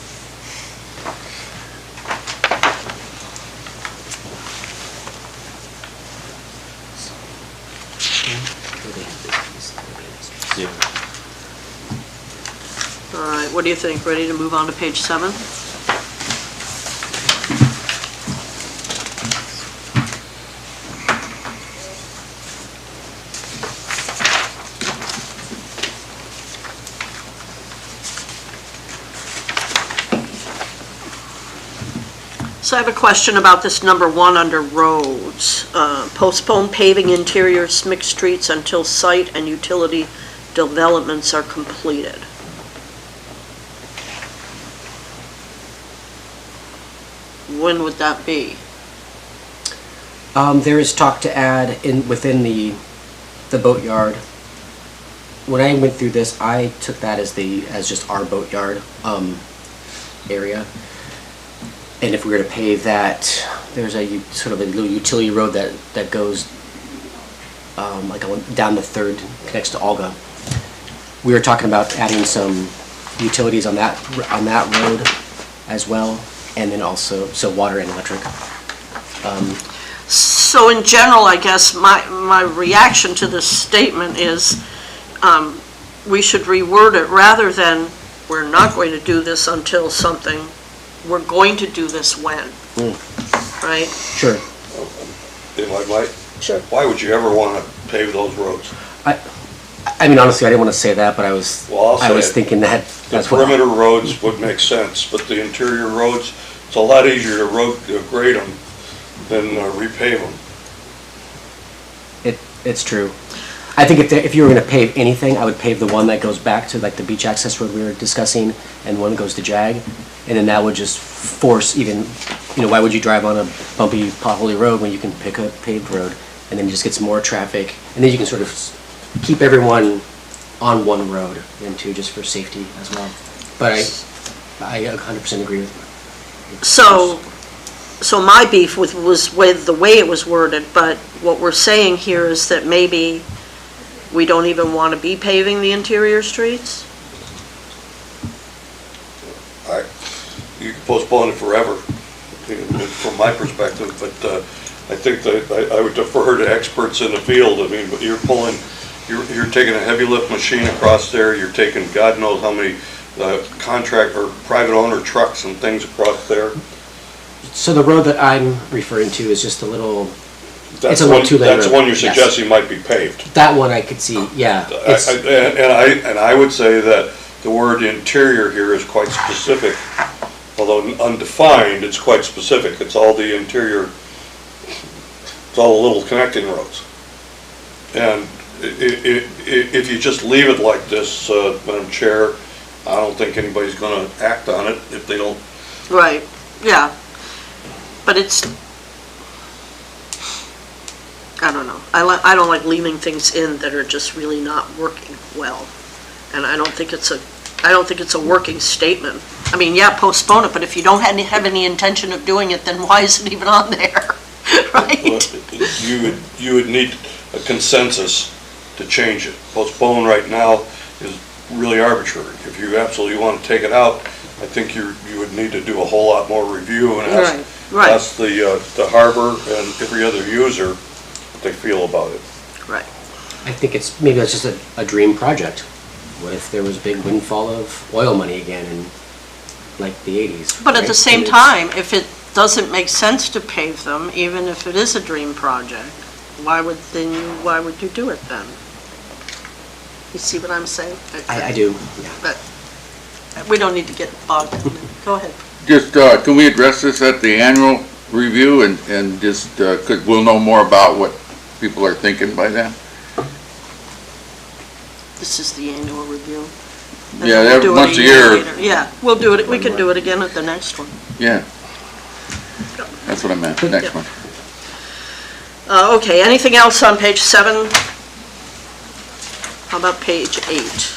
All right, what do you think? Ready to move on to page 7? So I have a question about this number 1 under roads. Postpone paving interior mixed streets until site and utility developments are completed. When would that be? There is talk to add within the boatyard. When I went through this, I took that as just our boatyard area. And if we were to pave that, there's a sort of a little utility road that goes like down the 3rd, connects to Olga. We were talking about adding some utilities on that road as well, and then also water and electric. So in general, I guess my reaction to this statement is we should reword it rather than we're not going to do this until something, we're going to do this when, right? Sure. If I might? Sure. Why would you ever want to pave those roads? I mean, honestly, I didn't want to say that, but I was Well, I'll say it. thinking that The that's what. perimeter roads would make sense, but the interior roads, it's a lot easier to grade them than repave them. It's true. I think if you were going to pave anything, I would pave the one that goes back to like the beach access road we were discussing, and one that goes to JAG, and then that would just force even, why would you drive on a bumpy, potholy road when you can pick a paved road, and then you just get some more traffic, and then you can sort of keep everyone on one road, and too, just for safety as well. But I 100% agree with you. So my beef was with the way it was worded, but what we're saying here is that maybe we don't even want to be paving the interior streets? You can postpone it forever, from my perspective, but I think that I would defer to experts in the field. I mean, but you're taking a heavy lift machine across there, you're taking God knows how many contract or private owner trucks and things across there. So the road that I'm referring to is just a little, That's a little two-lane That's road, the one you're yes. suggesting might be paved. that one I could see, yeah. It's- And I would say that the word interior here is quite specific, although undefined, it's quite specific. It's all the interior, it's all the little connecting roads. And if you just leave it like this, Madam Chair, I don't think anybody's gonna act on it if they don't. Right, yeah. But it's, I don't know. I don't like leaving things in that are just really not working well. And I don't think it's a working statement. I mean, yeah, postpone it, but if you don't have any intention of doing it, then why is it even on there? Right? You would need a consensus to change it. Postpone right now is really arbitrary. If you absolutely want to take it out, I think you would need to do a whole lot more review and ask the harbor and every other user what they feel about it. Right. I think maybe that's just a dream project. What if there was a big windfall of oil money again in like the 80s? But at right? the same And time, if it doesn't make sense to pave them, even if it is a dream project, why would you do it then? You see what I'm saying? I do, yeah. But we don't need to get bogged down. Go ahead. Just, can we address this at the annual review and just, cause we'll know more about what people are thinking by then? This is the annual review. And Yeah, then we'll do it once a year. later. Yeah, we'll do it, we can do it again at the next one. Yeah. That's what I meant, next Yep. one. Okay, anything else on page 7? How about page 8?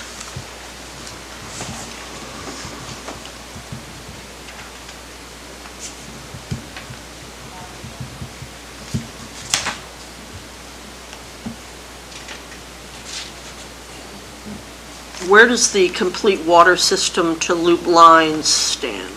where does the complete water system to loop lines stand?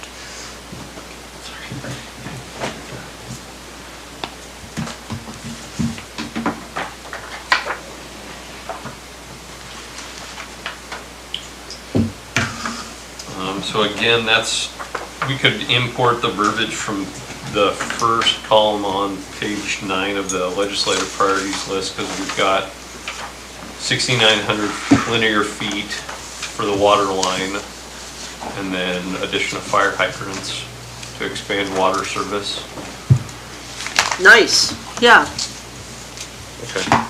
So again, we could import the verbiage from the first column on page 9 of the legislative priorities list, because we've got 6,900 linear feet for the water line, and then addition of fire hydrants to expand water service. Nice, yeah. Okay.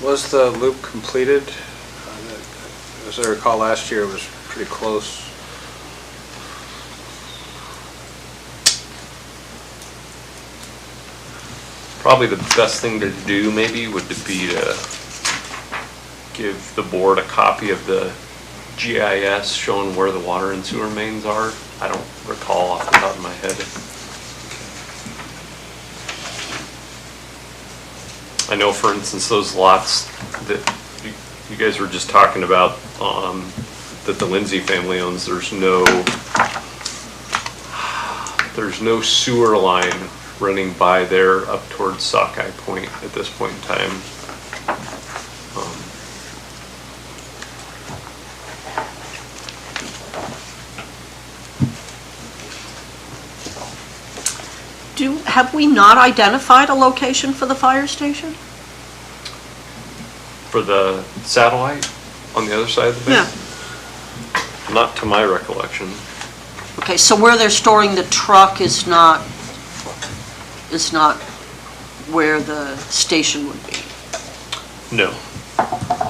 Was the loop completed? As I recall, last year it was pretty close. Probably the best thing to do maybe would be to give the board a copy of the GIS showing where the water and sewer mains are. I don't recall off the top of my head. I know, for instance, those lots that you guys were just talking about, that the Lindsay family owns, there's no sewer line running by there up towards Sockeye Point at this point in time. Have we not identified a location for the fire station? For the satellite on the other side of the bay? Yeah. Not to my recollection. Okay, so where they're storing the truck is not where the station would be? No.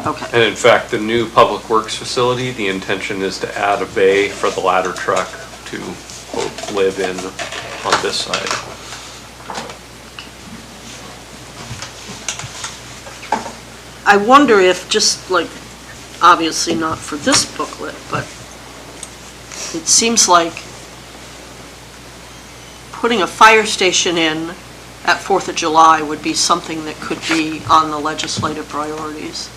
Okay. And in fact, the new public works facility, the intention is to add a bay for the ladder truck to quote live in on this side. I wonder if, just like, obviously not for this booklet, but it seems like putting a fire station in at 4th of July would be something that could be on the legislative priorities.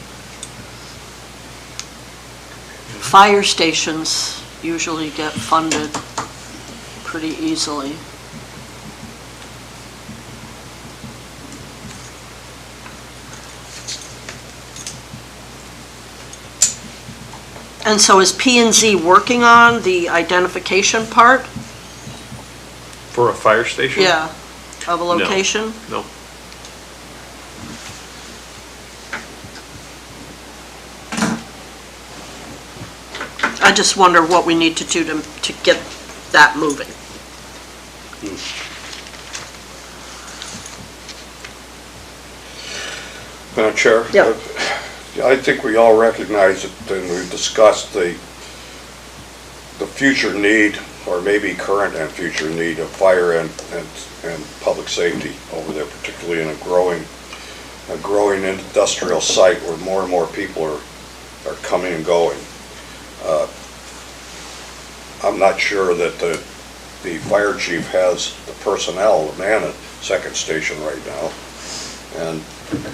Fire stations usually get funded pretty easily. And so is P&Z working on the identification part? For a fire station? Yeah, of a location? No. I just wonder what we need to do to get that moving. Madam Chair? Yeah. I think we all recognize it, and we've discussed the future need, or maybe current and future need of fire and public safety over there, particularly in a growing industrial site where more and more people are coming and going. I'm not sure that the fire chief has the personnel to man a second station right now. And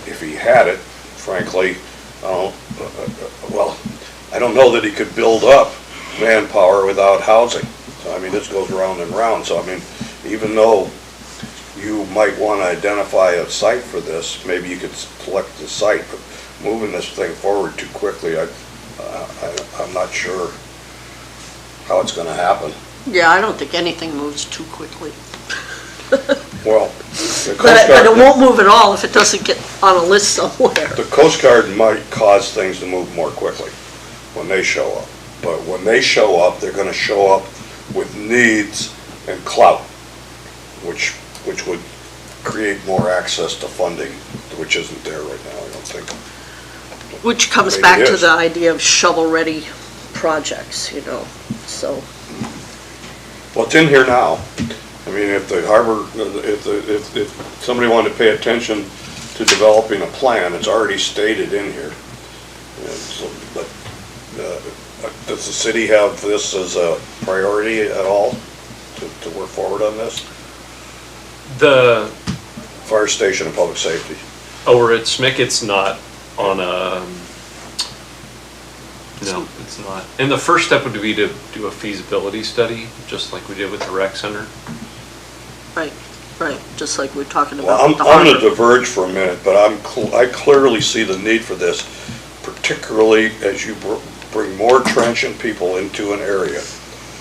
if he had it, frankly, well, I don't know that he could build up manpower without housing. So, I mean, this goes round and round. So, I mean, even though you might want to identify a site for this, maybe you could select the site, but moving this thing forward too quickly, I'm not sure how it's going to happen. Yeah, I don't think anything moves too quickly. Well, But it won't move at all if it doesn't get on a list somewhere. the Coast Guard might cause things to move more quickly when they show up. But when they show up, they're going to show up with needs and clout, which would create more access to funding, which isn't there right now, I don't think. Which comes Maybe back it to is. the idea of shovel-ready projects, you know, so. Well, it's in here now. I mean, if the harbor, if somebody wanted to pay attention to developing a plan, it's already stated in here. And so, but does the city have this as a priority at all to work forward on this? fire station and public safety. Over at SMIC, it's not on a, no, it's not. And the first step would be to do a feasibility study, just like we did with the rec center. Right, right, just like we're talking Well, about with the I'm going to harbor. diverge for a minute, but I clearly see the need for this, particularly as you bring more transient people into an area.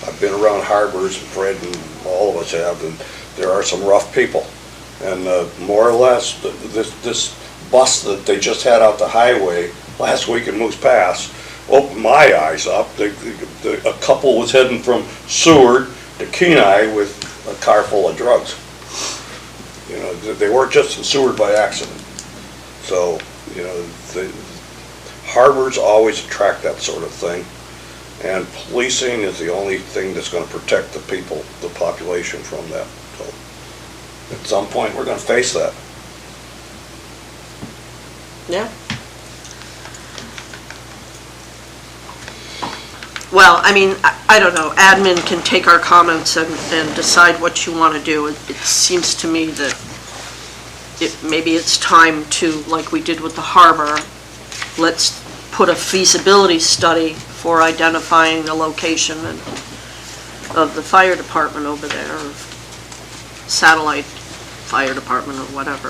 I've been around harbors, and Fred and all of us have, and there are some rough people. And more or less, this bus that they just had out the highway last week in Moose Pass opened my eyes up. A couple was heading from Seward to Kenai with a car full of drugs. You know, they weren't just in Seward by accident. So, you know, the harbors always attract that sort of thing. And policing is the only thing that's going to protect the people, the population from that. So, at some point, we're going to face that. Yeah. Well, I mean, I don't know, admin can take our comments and decide what you want to do. It seems to me that maybe it's time to, like we did with the harbor, let's put a feasibility study for identifying the location of the fire department over there, or satellite fire department or whatever.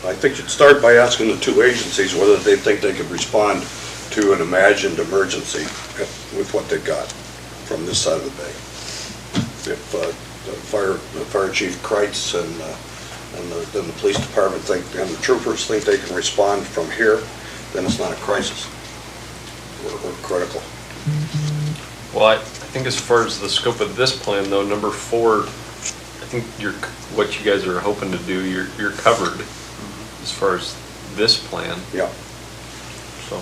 I think you'd start by asking the two agencies whether they think they could respond to an imagined emergency with what they've got from this side of the bay. If the fire chief Kreitz and then the police department think, and the troopers think they can respond from here, then it's not a crisis. We're critical. Well, I think as far as the scope of this plan, though, number 4, I think what you guys are hoping to do, you're covered as far as this plan. Yeah. So,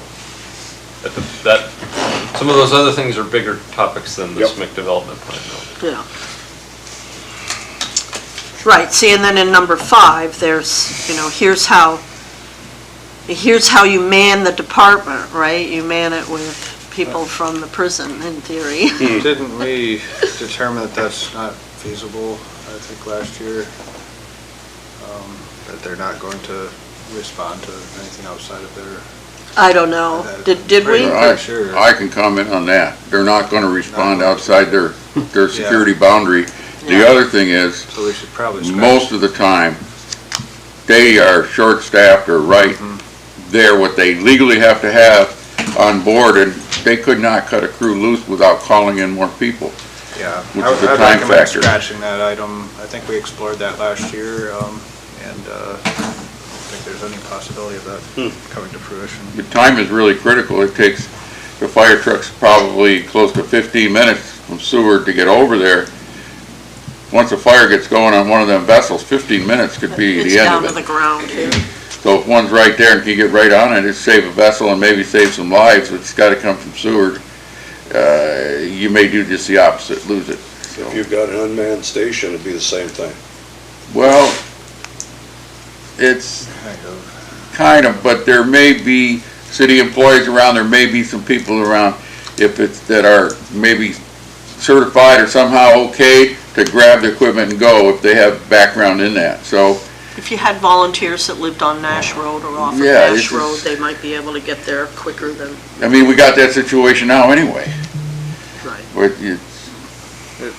some of those other things are bigger topics than the Yep. SMIC development plan, though. Yeah. Right, see, and then in number 5, there's, you know, here's how you man the department, right? You man it with people from the prison, in theory. Didn't we determine that that's not feasible, I think, last year? That they're not going to respond to anything outside of their... I don't know, did we? Sure. I can comment on that. They're not gonna respond outside their security boundary. The Yeah. other thing is, So we should probably scratch. most of the time, they are short-staffed or right there, what they legally have to have on board, and they could not cut a crew loose without calling in more people. Yeah, which I is a would time recommend factor. scratching that item. I think we explored that last year, and I don't think there's any possibility of that coming to fruition. The time is really critical. It takes the fire trucks probably close to 15 minutes from Seward to get over there. Once a fire gets going on one of them vessels, 15 minutes could be It's the end down to of the it. ground, too. So if one's right there and can get right on it, it's save a vessel and maybe save some lives. It's got to come from Seward. You may do just the opposite, lose it. So, If you've got an unmanned station, it'd be the same thing. well, it's Kind of. but there may be city employees around, there may be some people around, if it's, that are maybe certified or somehow okay to grab the equipment and go if they have background in that. So, If you had volunteers that lived on Nash Road or off of Yeah, Nash it's Road, just- they might be able to get there quicker than, I mean, we got that situation now anyway. right. But it's,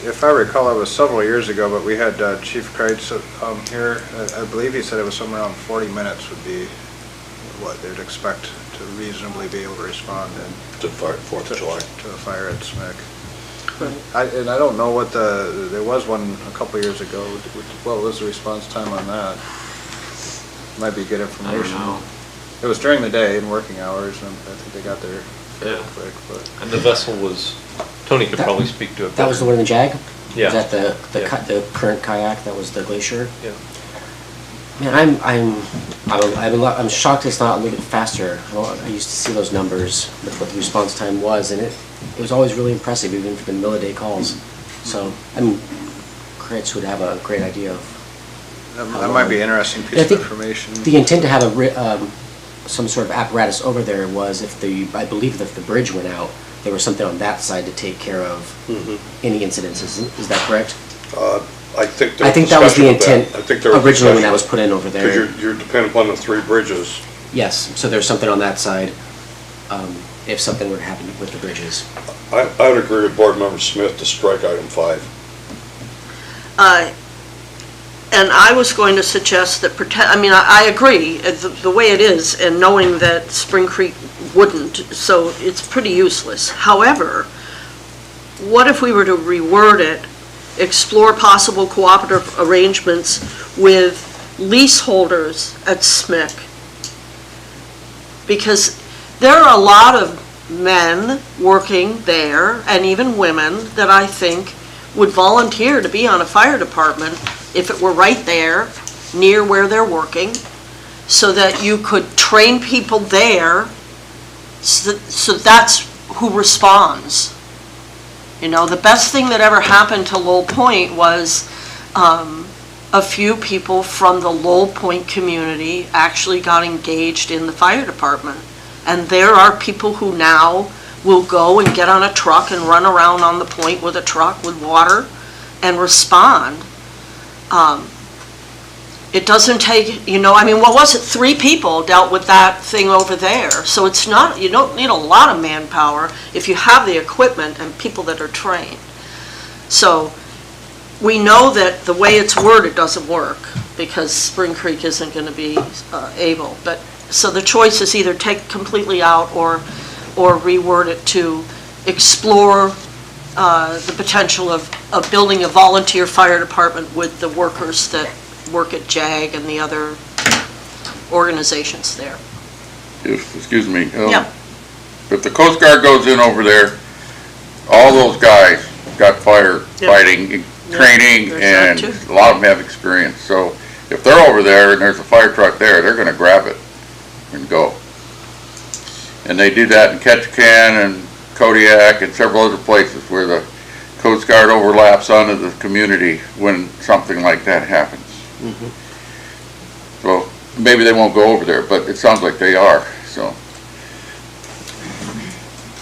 If I recall, it was several years ago, but we had Chief Kreitz here. I believe he said it was somewhere around 40 minutes would be what they'd expect to reasonably be able to respond To fire, 4th of July. to a fire at SMIC. Right. And I don't know what there was one a couple years ago. What was the response time on that? Might be good information. know. It was during the day in working hours, and I think they got there Yeah. quick, but. And the vessel was, Tony could probably speak to it. That was the one in the Jag? Yeah. Is that the Yeah. the current kayak, that was the Glacier? Yeah. Man, I'm shocked it's not a little bit faster. I used to see those numbers with what the response time was, and it was always really impressive, even for the middle of day calls. So, I mean, Kreitz would have a great idea of. That might be an interesting I piece of think information. The intent to have some sort of apparatus over there was I believe if the bridge went out, there was something on that side to take care of any incidences. Is that correct? I think there I was think that was the discussion of intent I think there was originally when that discussion. was put in over there. Because you're dependent upon the 3 bridges. Yes, so there's something on that side, if something were to happen with the bridges. I would agree with Board Member Smith to strike item 5. And I was going to suggest that, I agree, the way it is, and knowing that Spring Creek wouldn't, so it's pretty useless. However, what if we were to reword it, explore possible cooperative arrangements with leaseholders at SMIC? Because there are a lot of men working there, and even women, that I think would volunteer to be on a fire department if it were right there, near where they're working, so that you could train people there, so that's who responds. You know, the best thing that ever happened to Lowell Point was a few people from the Lowell Point community actually got engaged in the fire department. And there are people who now will go and get on a truck and run around on the point with a truck with water and respond. It doesn't take, what was it? 3 people dealt with that thing over there. So it's not, you don't need a lot of manpower if you have the equipment and people that are trained. So we know that the way it's worded doesn't work because Spring Creek isn't going to be able. But so the choice is either take it completely out or reword it to explore the potential of building a volunteer fire department with the workers that work at JAG and the other organizations there. Excuse me. Yeah. If the Coast Guard goes in over there, all those guys got firefighting training, there's and that too. a lot of them have experience. So if they're over there and there's a fire truck there, they're gonna grab it and go. And they do that in Ketchikan and Kodiak and several other places where the Coast Guard overlaps onto the community when something like that happens. So maybe they won't go over there, but it sounds like they are, so.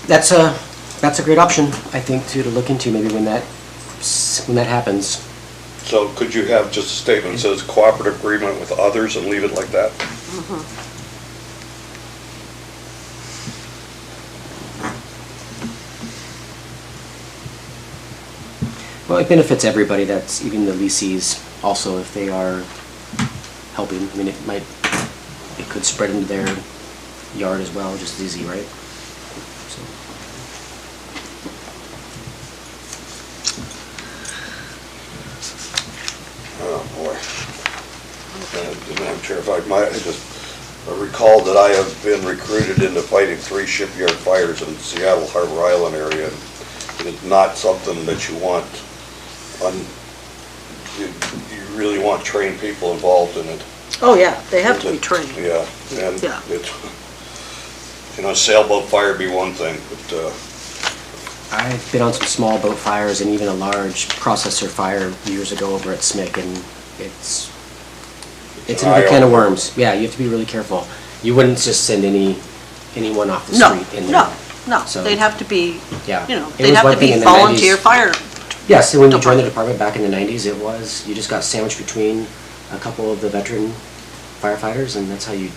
That's a great option, I think, to look into maybe when that happens. So could you have just a statement that says cooperative agreement with others and leave it like that? Well, it benefits everybody, that's even the leasees also, if they are helping. I mean, it could spread into their yard as well, just as easy, right? So. Oh, boy. Madam Chair, if I recall that I have been recruited into fighting 3 shipyard fires in Seattle Harbor Island area. It is not something that you want, you really want trained people involved in it. Oh, yeah, they have to be trained. Yeah, and Yeah. sailboat fire be one thing, but, I've been on some small boat fires and even a large processor fire years ago over at SMIC, and it's another can of worms. Yeah, you have to be really careful. You wouldn't just send anyone off the street in there. No, So- they'd have to be, Yeah. It they'd was have one to thing be in the volunteer 90s. fire. Yes, and when you joined the department back in the 90s, you just got sandwiched between a couple of the veteran firefighters, and that's how you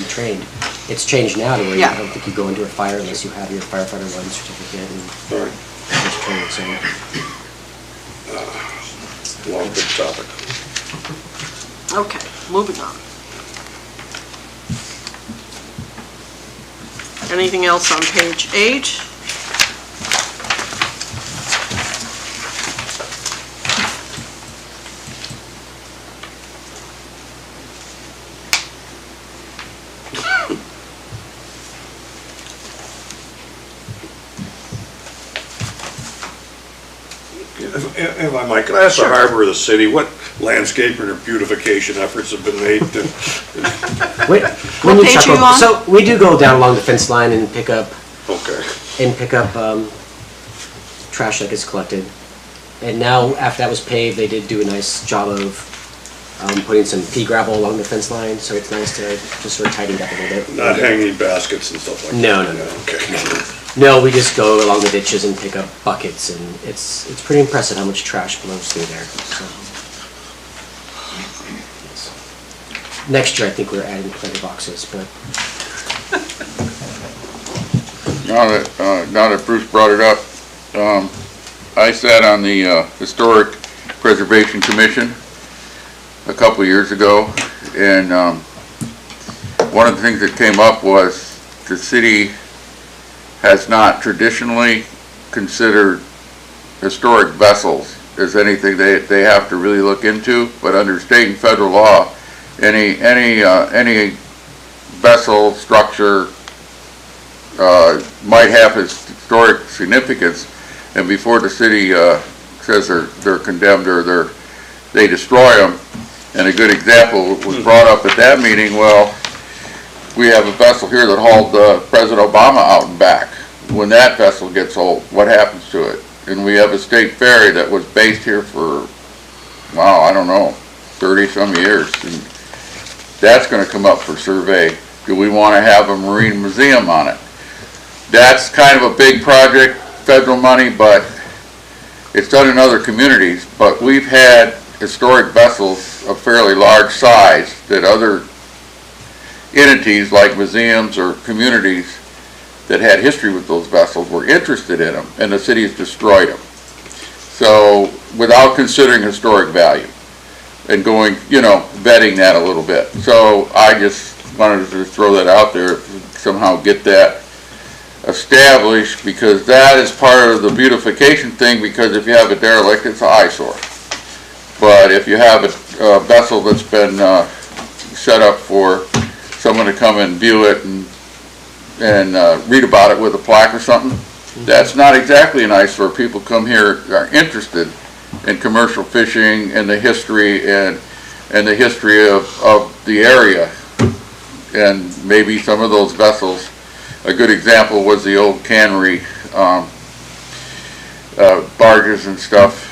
trained. It's changed now to where Yeah. I don't think you go into a fire unless you have your firefighter 1 certificate and Right. just train, so. Long, good topic. Okay, moving on. Anything else on page 8? If I might, can I ask the harbor or the city, what landscaping or beautification efforts have been made to, When What you page check are you over- on? So we do go down along the fence line and pick up okay. trash that gets collected. And now, after that was paved, they did do a nice job of putting some pea gravel along the fence line, so it's nice to just sort of tidy it up a little bit. Not hanging baskets and stuff like that? No, no, no. Okay. No, we just go along the ditches and pick up buckets, and it's pretty impressive how much trash blows through there, so. Yes. Next year, I think we're adding litter boxes, but Now that Bruce brought it up, I sat on the Historic Preservation Commission a couple years ago, and one of the things that came up was the city has not traditionally considered historic vessels as anything they have to really look into, but under state and federal law, any vessel structure might have historic significance, and before the city says they're condemned or they destroy them. And a good example was brought up at that meeting. Well, we have a vessel here that hauled President Obama out and back. When that vessel gets old, what happens to it? And we have a state ferry that was based here for, wow, I don't know, 30-some years. And that's going to come up for survey. Do we want to have a marine museum on it? That's kind of a big project, federal money, but it's done in other communities. But we've had historic vessels of fairly large size that other entities like museums or communities that had history with those vessels were interested in them, and the city has destroyed them. So without considering historic value and going, vetting that a little bit. So I just wanted to throw that out there, somehow get that established, because that is part of the beautification thing, because if you have a derelict, it's an eyesore. But if you have a vessel that's been set up for someone to come and view it and read about it with a plaque or something, that's not exactly an eyesore. People come here, are interested in commercial fishing and the history and the history of the area. And maybe some of those vessels, a good example was the old cannery barges and stuff.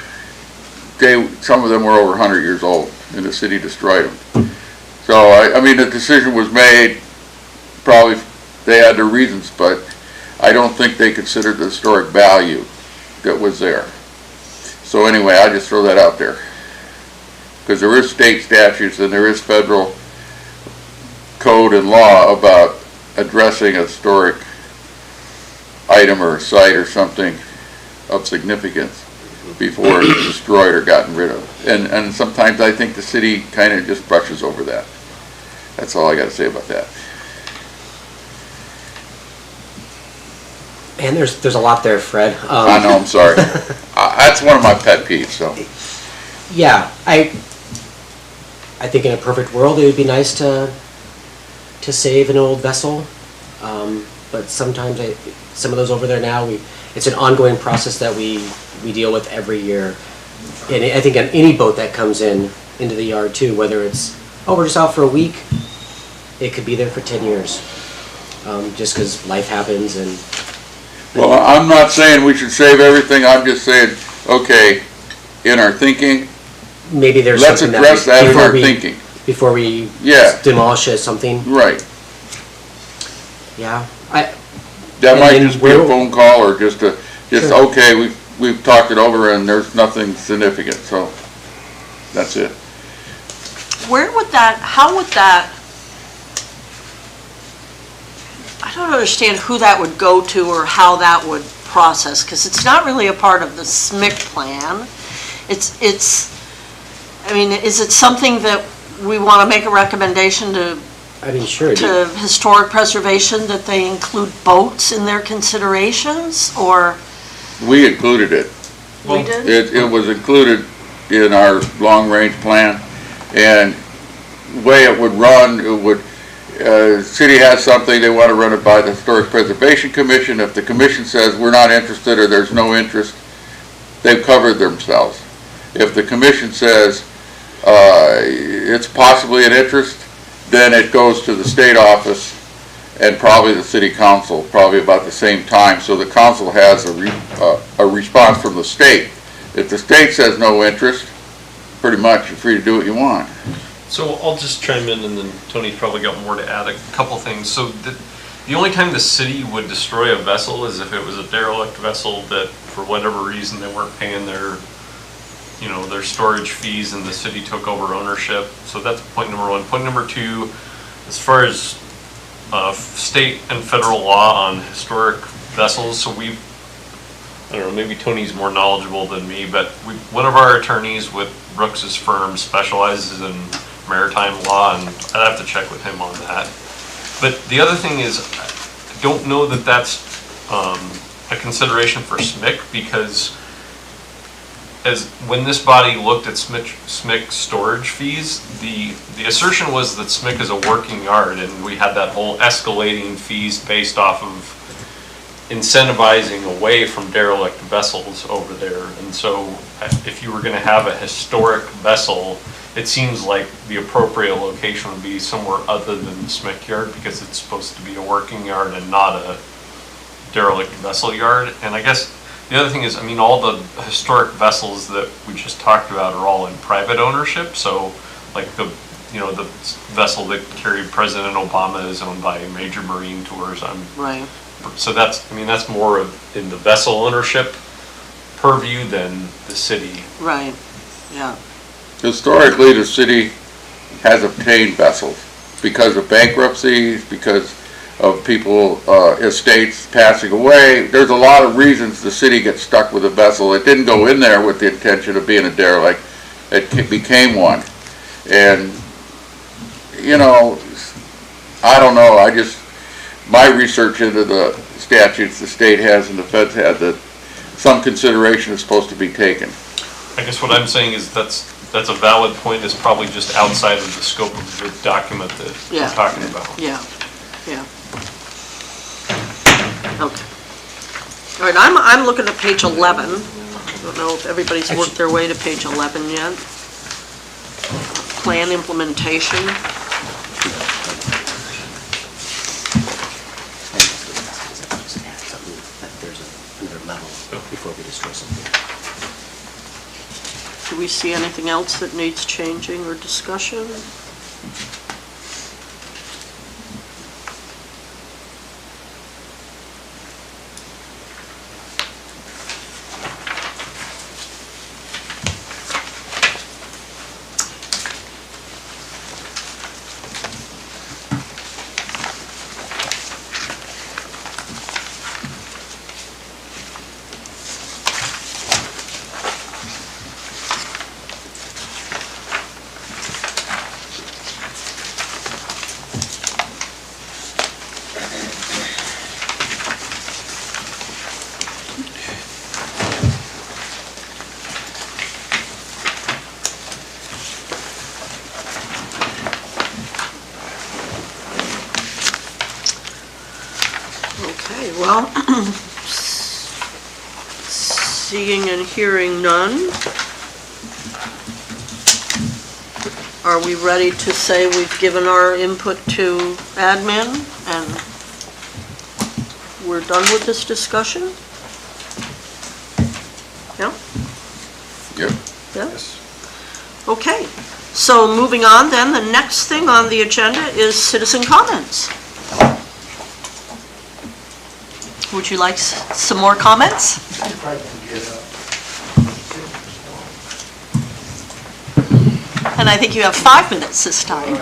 Some of them were over 100 years old, and the city destroyed them. So, I mean, the decision was made, probably they had their reasons, but I don't think they considered the historic value that was there. So anyway, I just throw that out there. Because there is state statutes and there is federal code and law about addressing a historic item or a site or something of significance before it's destroyed or gotten rid of. And sometimes I think the city kind of just brushes over that. That's all I got to say about that. and there's a lot there, Fred. I know, I'm sorry. That's one of my pet peeves, so. Yeah, I think in a perfect world, it would be nice to save an old vessel, but sometimes some of those over there now, it's an ongoing process that we deal with every year. And I think on any boat that comes into the yard too, whether it's, we're just out for a week, it could be there for 10 years, just because life happens and. Well, I'm not saying we should save everything, I'm just saying, okay, in our thinking, Maybe there's let's something address that in our before thinking. Before we Yeah. demolish something. Right. Yeah, That And might then just be a we'll- phone call or just Sure. okay, we've talked it over and there's nothing significant, so that's it. How would that, I don't understand who that would go to or how that would process, because it's not really a part of the SMIC plan. I mean, is it something that we want to make a recommendation to sure. historic preservation, that they include boats in their considerations, or? We included it. We did? It was included in our long-range plan, and the way it would run, city has something, they want to run it by the Historic Preservation Commission. If the commission says we're not interested or there's no interest, they've covered themselves. If the commission says it's possibly an interest, then it goes to the state office and probably the city council, probably about the same time. So the council has a response from the state. If the state says no interest, pretty much you're free to do what you want. So I'll just chime in, and then Tony's probably got more to add, a couple things. So The only time the city would destroy a vessel is if it was a derelict vessel that, for whatever reason, they weren't paying their, you know, their storage fees and the city took over ownership. So that's point number one. Point number two, as far as state and federal law on historic vessels, so I don't know, maybe Tony's more knowledgeable than me, but one of our attorneys with Brooks's firm specializes in maritime law, and I'd have to check with him on that. But the other thing is, I don't know that that's a consideration for SMIC, because when this body looked at SMIC storage fees, the assertion was that SMIC is a working yard, and we had that whole escalating fees based off of incentivizing away from derelict vessels over there. And so if you were going to have a historic vessel, it seems like the appropriate location would be somewhere other than the SMIC yard, because it's supposed to be a working yard and not a derelict vessel yard. And I guess the other thing is, I mean, all the historic vessels that we just talked about are all in private ownership. So like the vessel that carried President Obama is owned by Major Marine Tours. Right. So that's more in the vessel ownership purview than the city. Right, yeah. Historically, the city has obtained vessels because of bankruptcies, because of people, estates passing away. There's a lot of reasons the city gets stuck with a vessel. It didn't go in there with the intention of being a derelict. It became one. And, you know, I don't know, my research into the statutes the state has and the feds have, that some consideration is supposed to be taken. I guess what I'm saying is that's a valid point. It's probably just outside of the scope of the document that we're talking about. Yeah, yeah. Okay. All right, I'm looking at page 11. I don't know if everybody's worked their way to page 11 yet. Plan implementation. Before we destroy something. Do we see anything else that needs changing or discussion? Okay, well, seeing and hearing none, are we ready to say we've given our input to admin and we're done with this discussion? Yeah? Yep. Yeah? Okay, so moving on then, the next thing on the agenda is citizen comments. Would you like some more comments? And I think you have 5 minutes this time.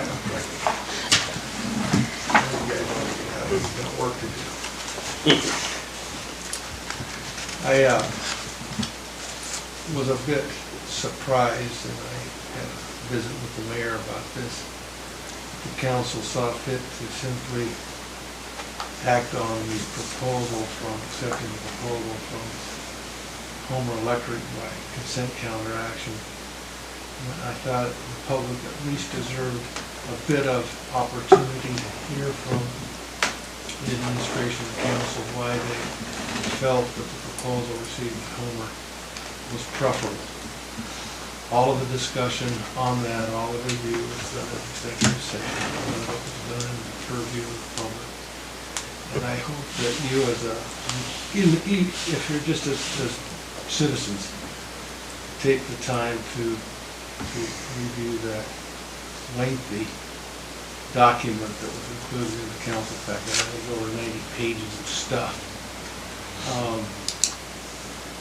I was a bit surprised, and I had a visit with the mayor about this. The council saw fit to simply act on the proposal accepting the proposal from Homer Electric by consent calendar action. I thought the public at least deserved a bit of opportunity to hear from the administration and council why they felt that the proposal received by Homer was preferable. All of the discussion on that, all the review was done in executive session, all of it was done in the purview of the public. And I hope that you if you're just as citizens, take the time to review that lengthy document that was included in the council packet. I think over 90 pages of stuff.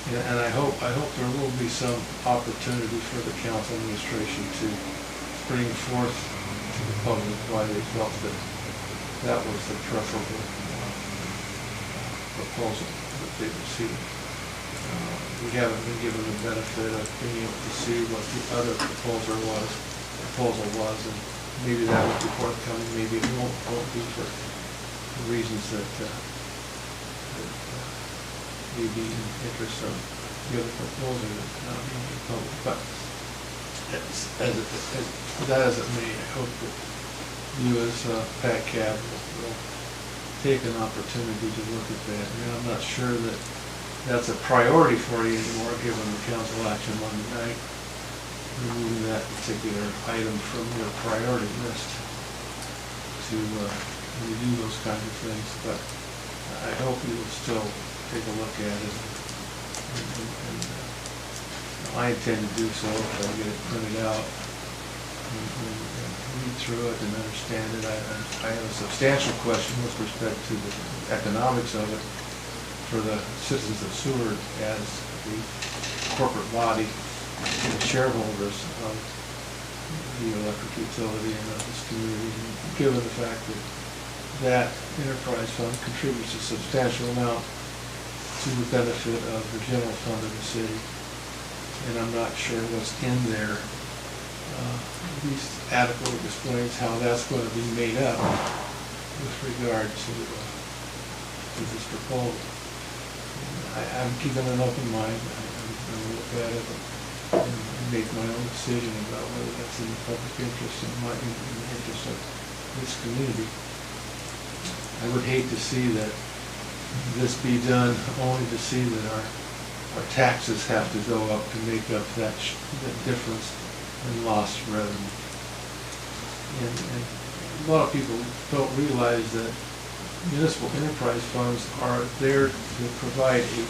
And I hope there will be some opportunity for the council administration to bring forth to the public why they felt that that was the preferable proposal that they received. We haven't been given the benefit of being able to see what the other proposal was, and maybe that will be forthcoming, maybe it won't be for reasons that may be in the interest of the other proposal that's not being made public. But that as it may, I hope that you as PACAB will take an opportunity to look at that. I mean, I'm not sure that that's a priority for you anymore, given the council action Monday night, removing that particular item from your priority list to review those kinds of things. But I hope you will still take a look at it. And I intend to do so if I get it printed out and read through it and understand it. I have a substantial question with respect to the economics of it for the citizens of Seward as the corporate body and the shareholders of the electric utility and of this community, given the fact that that enterprise fund contributes a substantial amount to the benefit of the general fund of the city. And I'm not sure what's in there at least adequately explains how that's going to be made up with regard to this proposal. I'm keeping an open mind. I'm going to look at it and make my own decision about whether that's in the public interest and in the interest of this community. I would hate to see that this be done only to see that our taxes have to go up to make up that difference in lost revenue. And a lot of people don't realize that municipal enterprise funds are there to provide a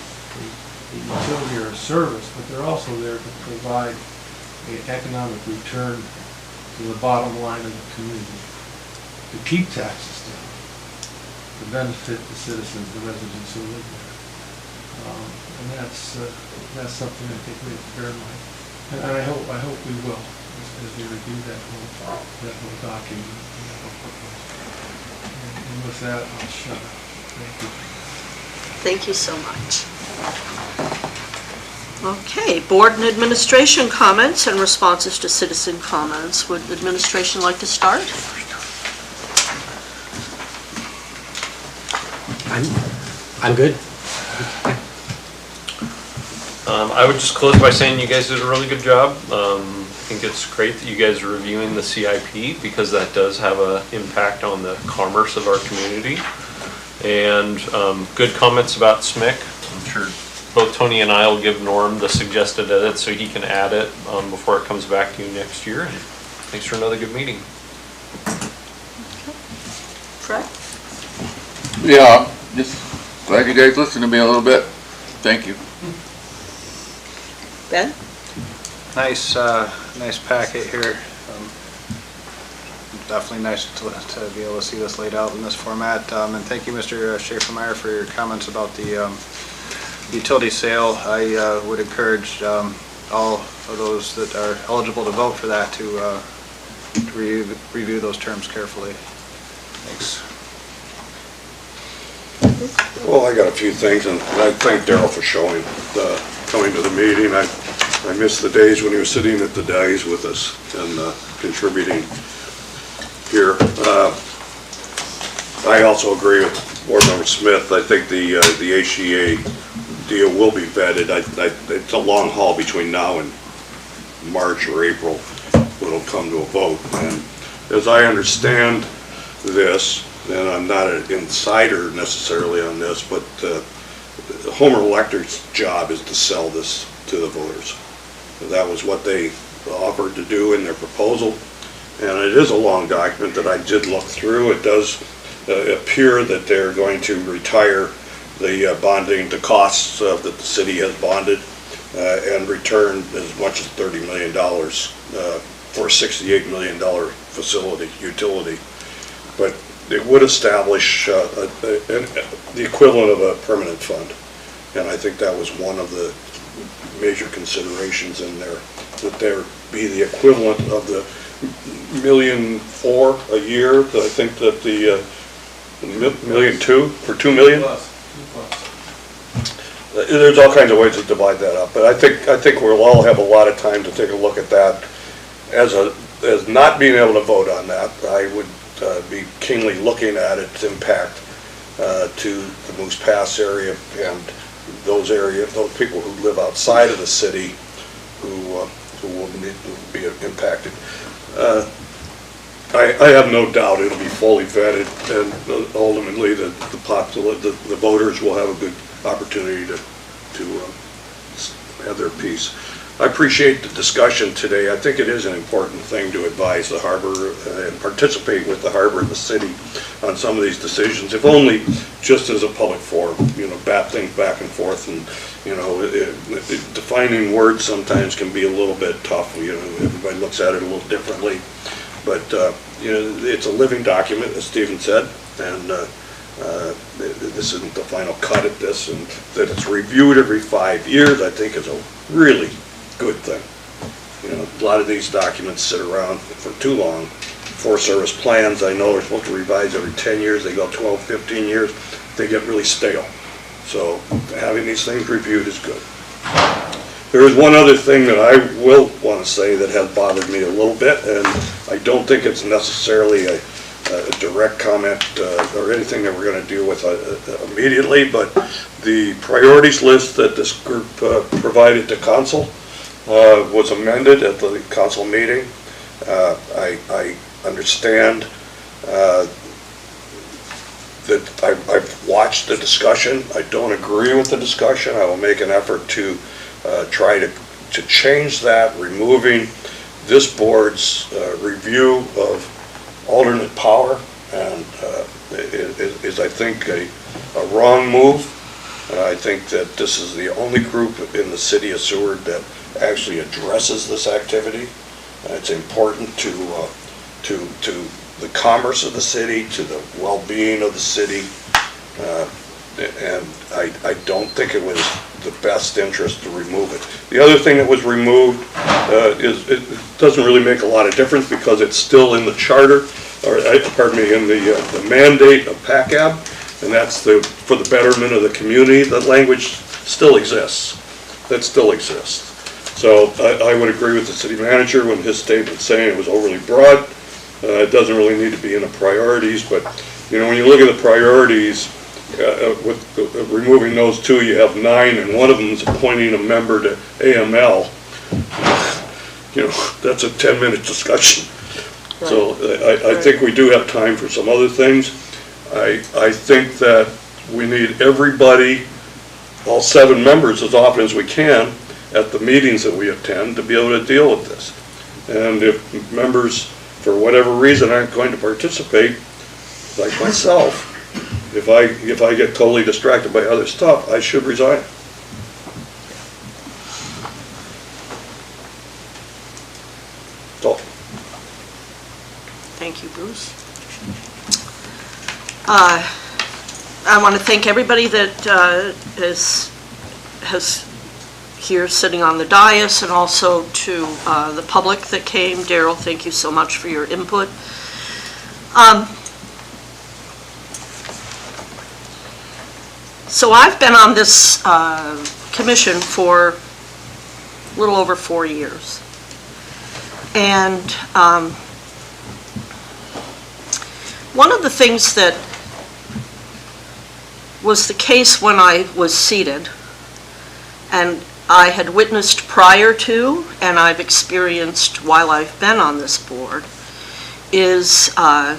utility or a service, but they're also there to provide an economic return to the bottom line of the community, to keep taxes down, to benefit the citizens, the residents who live there. And that's something I think we have to bear in mind. And I hope we will as we review that whole document and that whole proposal. And with that, I'll shut up. Thank you. Thank you so much. Okay, board and administration comments and responses to citizen comments. Would administration like to start? I'm good. I would just close by saying you guys did a really good job. I think it's great that you guys are reviewing the CIP because that does have an impact on the commerce of our community. And good comments about SMIC. I'm sure both Tony and I will give Norm the suggested edit so he can add it before it comes back to you next year. And thanks for another good meeting. Fred? Yeah, just glad you guys listened to me a little bit. Thank you. Ben? Nice packet here. Definitely nice to be able to see this laid out in this format. And thank you, Mr. Schaefer-Meyer, for your comments about the utility sale. I would encourage all of those that are eligible to vote for that to review those terms carefully. Thanks. Well, I got a few things, and I thank Darrell for coming to the meeting. I miss the days when he was sitting at the dais with us and contributing here. I also agree with Board Member Smith. I think the HCA deal will be vetted. It's a long haul between now and March or April when it'll come to a vote. And as I understand this, and I'm not an insider necessarily on this, but Homer Electric's job is to sell this to the voters. That was what they offered to do in their proposal. And it is a long document that I did look through. It does appear that they're going to retire the bonding, the costs that the city has bonded, and return as much as $30 million for a $68 million facility, utility. but it would establish the equivalent of a permanent fund. And I think that was one of the major considerations in there, that there be the equivalent of the $1.4 million a year, that I think that the $1.2 million for $2 million. There's all kinds of ways to divide that up, but I think we'll all have a lot of time to take a look at that. As not being able to vote on that, I would be keenly looking at its impact to the Moose Pass area and those people who live outside of the city who will be impacted. I have no doubt it'll be fully vetted, and ultimately the voters will have a good opportunity to have their piece. I appreciate the discussion today. I think it is an important thing to advise the harbor and participate with the harbor and the city on some of these decisions, if only just as a public forum, bat things back and forth, and, defining words sometimes can be a little bit tough. Everybody looks at it a little differently, but, it's a living document, as Stephen said, and this isn't the final cut at this, and that it's reviewed every 5 years, I think is a really good thing. A lot of these documents sit around for too long. Forest Service plans, I know, are supposed to revise every 10 years. They go 12, 15 years. They get really stale. So having these things reviewed is good. There is one other thing that I will want to say that has bothered me a little bit, and I don't think it's necessarily a direct comment or anything that we're going to deal with immediately, but the priorities list that this group provided to council was amended at the council meeting. I understand that I've watched the discussion. I don't agree with the discussion. I will make an effort to try to change that, removing this board's review of alternate power, and is I think a wrong move. I think that this is the only group in the city of Seward that actually addresses this activity. It's important to the commerce of the city, to the well-being of the city, and I don't think it was the best interest to remove it. The other thing that was removed it doesn't really make a lot of difference because it's still in the charter, or pardon me, in the mandate of PACAB, and that's for the betterment of the community. That language still exists. That still exists. So I would agree with the city manager when his statement saying it was overly broad. It doesn't really need to be in the priorities, but when you look at the priorities, with removing those two, you have 9, and one of them is appointing a member to AML. That's a 10-minute discussion. Right. So I think we do have time for some other things. I think that we need everybody, all 7 members, as often as we can at the meetings that we attend to be able to deal with this. And if members, for whatever reason, aren't going to participate, like myself, if I get totally distracted by other stuff, I should resign. So. Thank you, Bruce. I want to thank everybody that is here sitting on the dais, and also to the public that came. Daryl, thank you so much for your input. So I've been on this commission for a little over 4 years. And one of the things that was the case when I was seated, and I had witnessed prior to, and I've experienced while I've been on this board, is a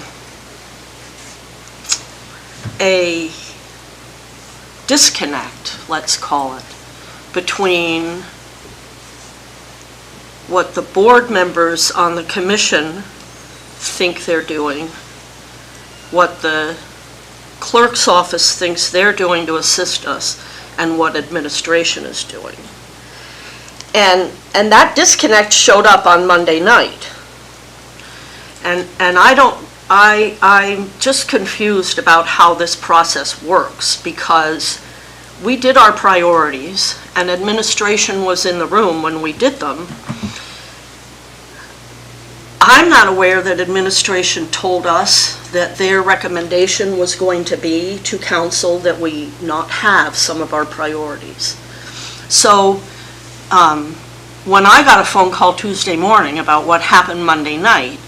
disconnect, let's call it, between what the board members on the commission think they're doing, what the clerk's office thinks they're doing to assist us, and what administration is doing. And that disconnect showed up on Monday night. And I don't I'm just confused about how this process works, because we did our priorities, and administration was in the room when we did them. I'm not aware that administration told us that their recommendation was going to be to council that we not have some of our priorities. So when I got a phone call Tuesday morning about what happened Monday night,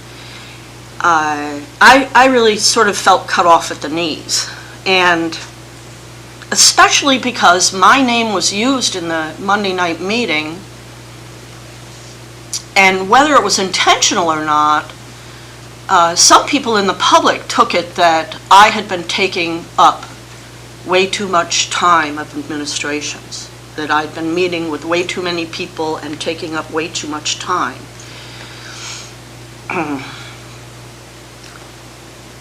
I really sort of felt cut off at the knees. And especially because my name was used in the Monday night meeting, and whether it was intentional or not, some people in the public took it that I had been taking up way too much time of administration's, that I'd been meeting with way too many people and taking up way too much time.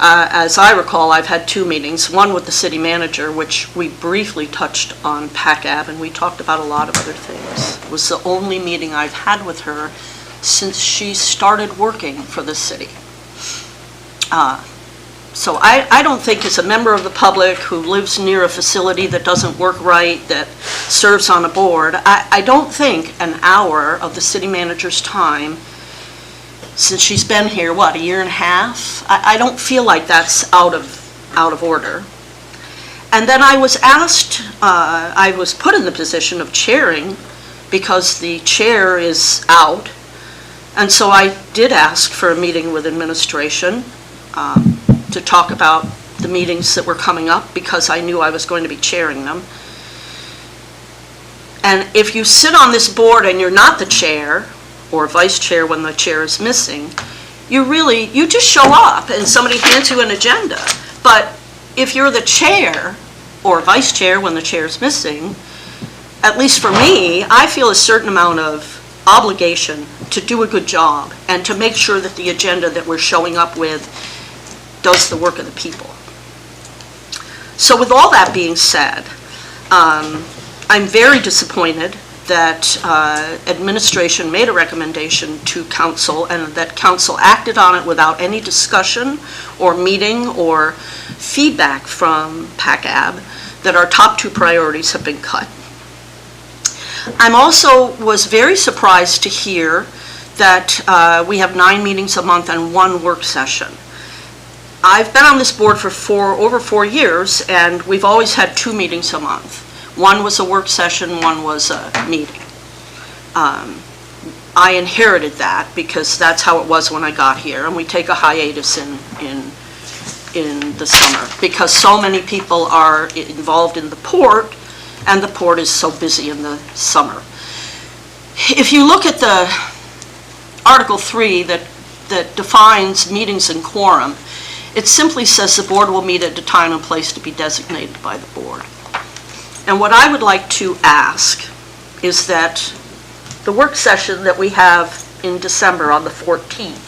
As I recall, I've had 2 meetings, one with the city manager, which we briefly touched on PACAB, and we talked about a lot of other things. It was the only meeting I've had with her since she started working for the city. So I don't think, as a member of the public who lives near a facility that doesn't work right, that serves on a board, I don't think an hour of the city manager's time, since she's been here, what, 1.5 years? I don't feel like that's out of order. And then I was asked, I was put in the position of chairing because the chair is out. And so I did ask for a meeting with administration to talk about the meetings that were coming up, because I knew I was going to be chairing them. And if you sit on this board and you're not the chair, or vice chair when the chair is missing, you just show up and somebody hands you an agenda. But if you're the chair or vice chair when the chair is missing, at least for me, I feel a certain amount of obligation to do a good job and to make sure that the agenda that we're showing up with does the work of the people. So with all that being said, I'm very disappointed that administration made a recommendation to council and that council acted on it without any discussion or meeting or feedback from PACAB, that our top 2 priorities have been cut. I'm also was very surprised to hear that we have 9 meetings a month and 1 work session. I've been on this board for over 4 years, and we've always had 2 meetings a month. One was a work session, one was a meeting. I inherited that because that's how it was when I got here, and we take a hiatus in the summer because so many people are involved in the port, and the port is so busy in the summer. If you look at the Article 3 that defines meetings and quorum, it simply says the board will meet at a time and place to be designated by the board. And what I would like to ask is that the work session that we have in December on the 14th,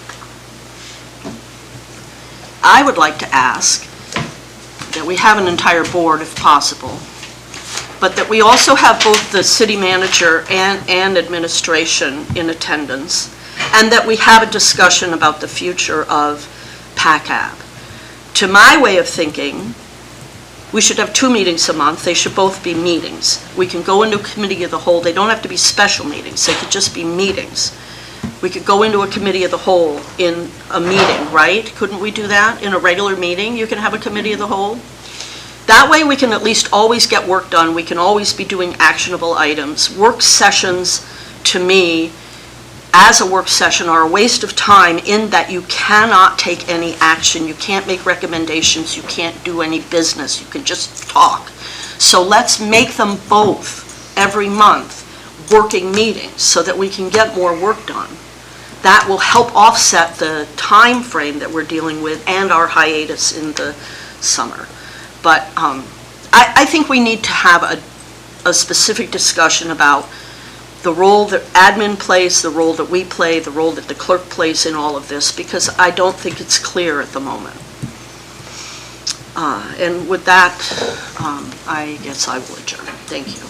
I would like to ask that we have an entire board if possible, but that we also have both the city manager and administration in attendance, and that we have a discussion about the future of PACAB. To my way of thinking, we should have 2 meetings a month. They should both be meetings. We can go into a committee of the whole. They don't have to be special meetings. They could just be meetings. We could go into a committee of the whole in a meeting, right? Couldn't we do that? In a regular meeting, you can have a committee of the whole. That way we can at least always get work done. We can always be doing actionable items. Work sessions, to me, as a work session, are a waste of time in that you cannot take any action. You can't make recommendations. You can't do any business. You can just talk. So let's make them both every month working meetings so that we can get more work done. That will help offset the time frame that we're dealing with and our hiatus in the summer. But I think we need to have a specific discussion about the role that admin plays, the role that we play, the role that the clerk plays in all of this, because I don't think it's clear at the moment. And with that, I guess I will adjourn. Thank you.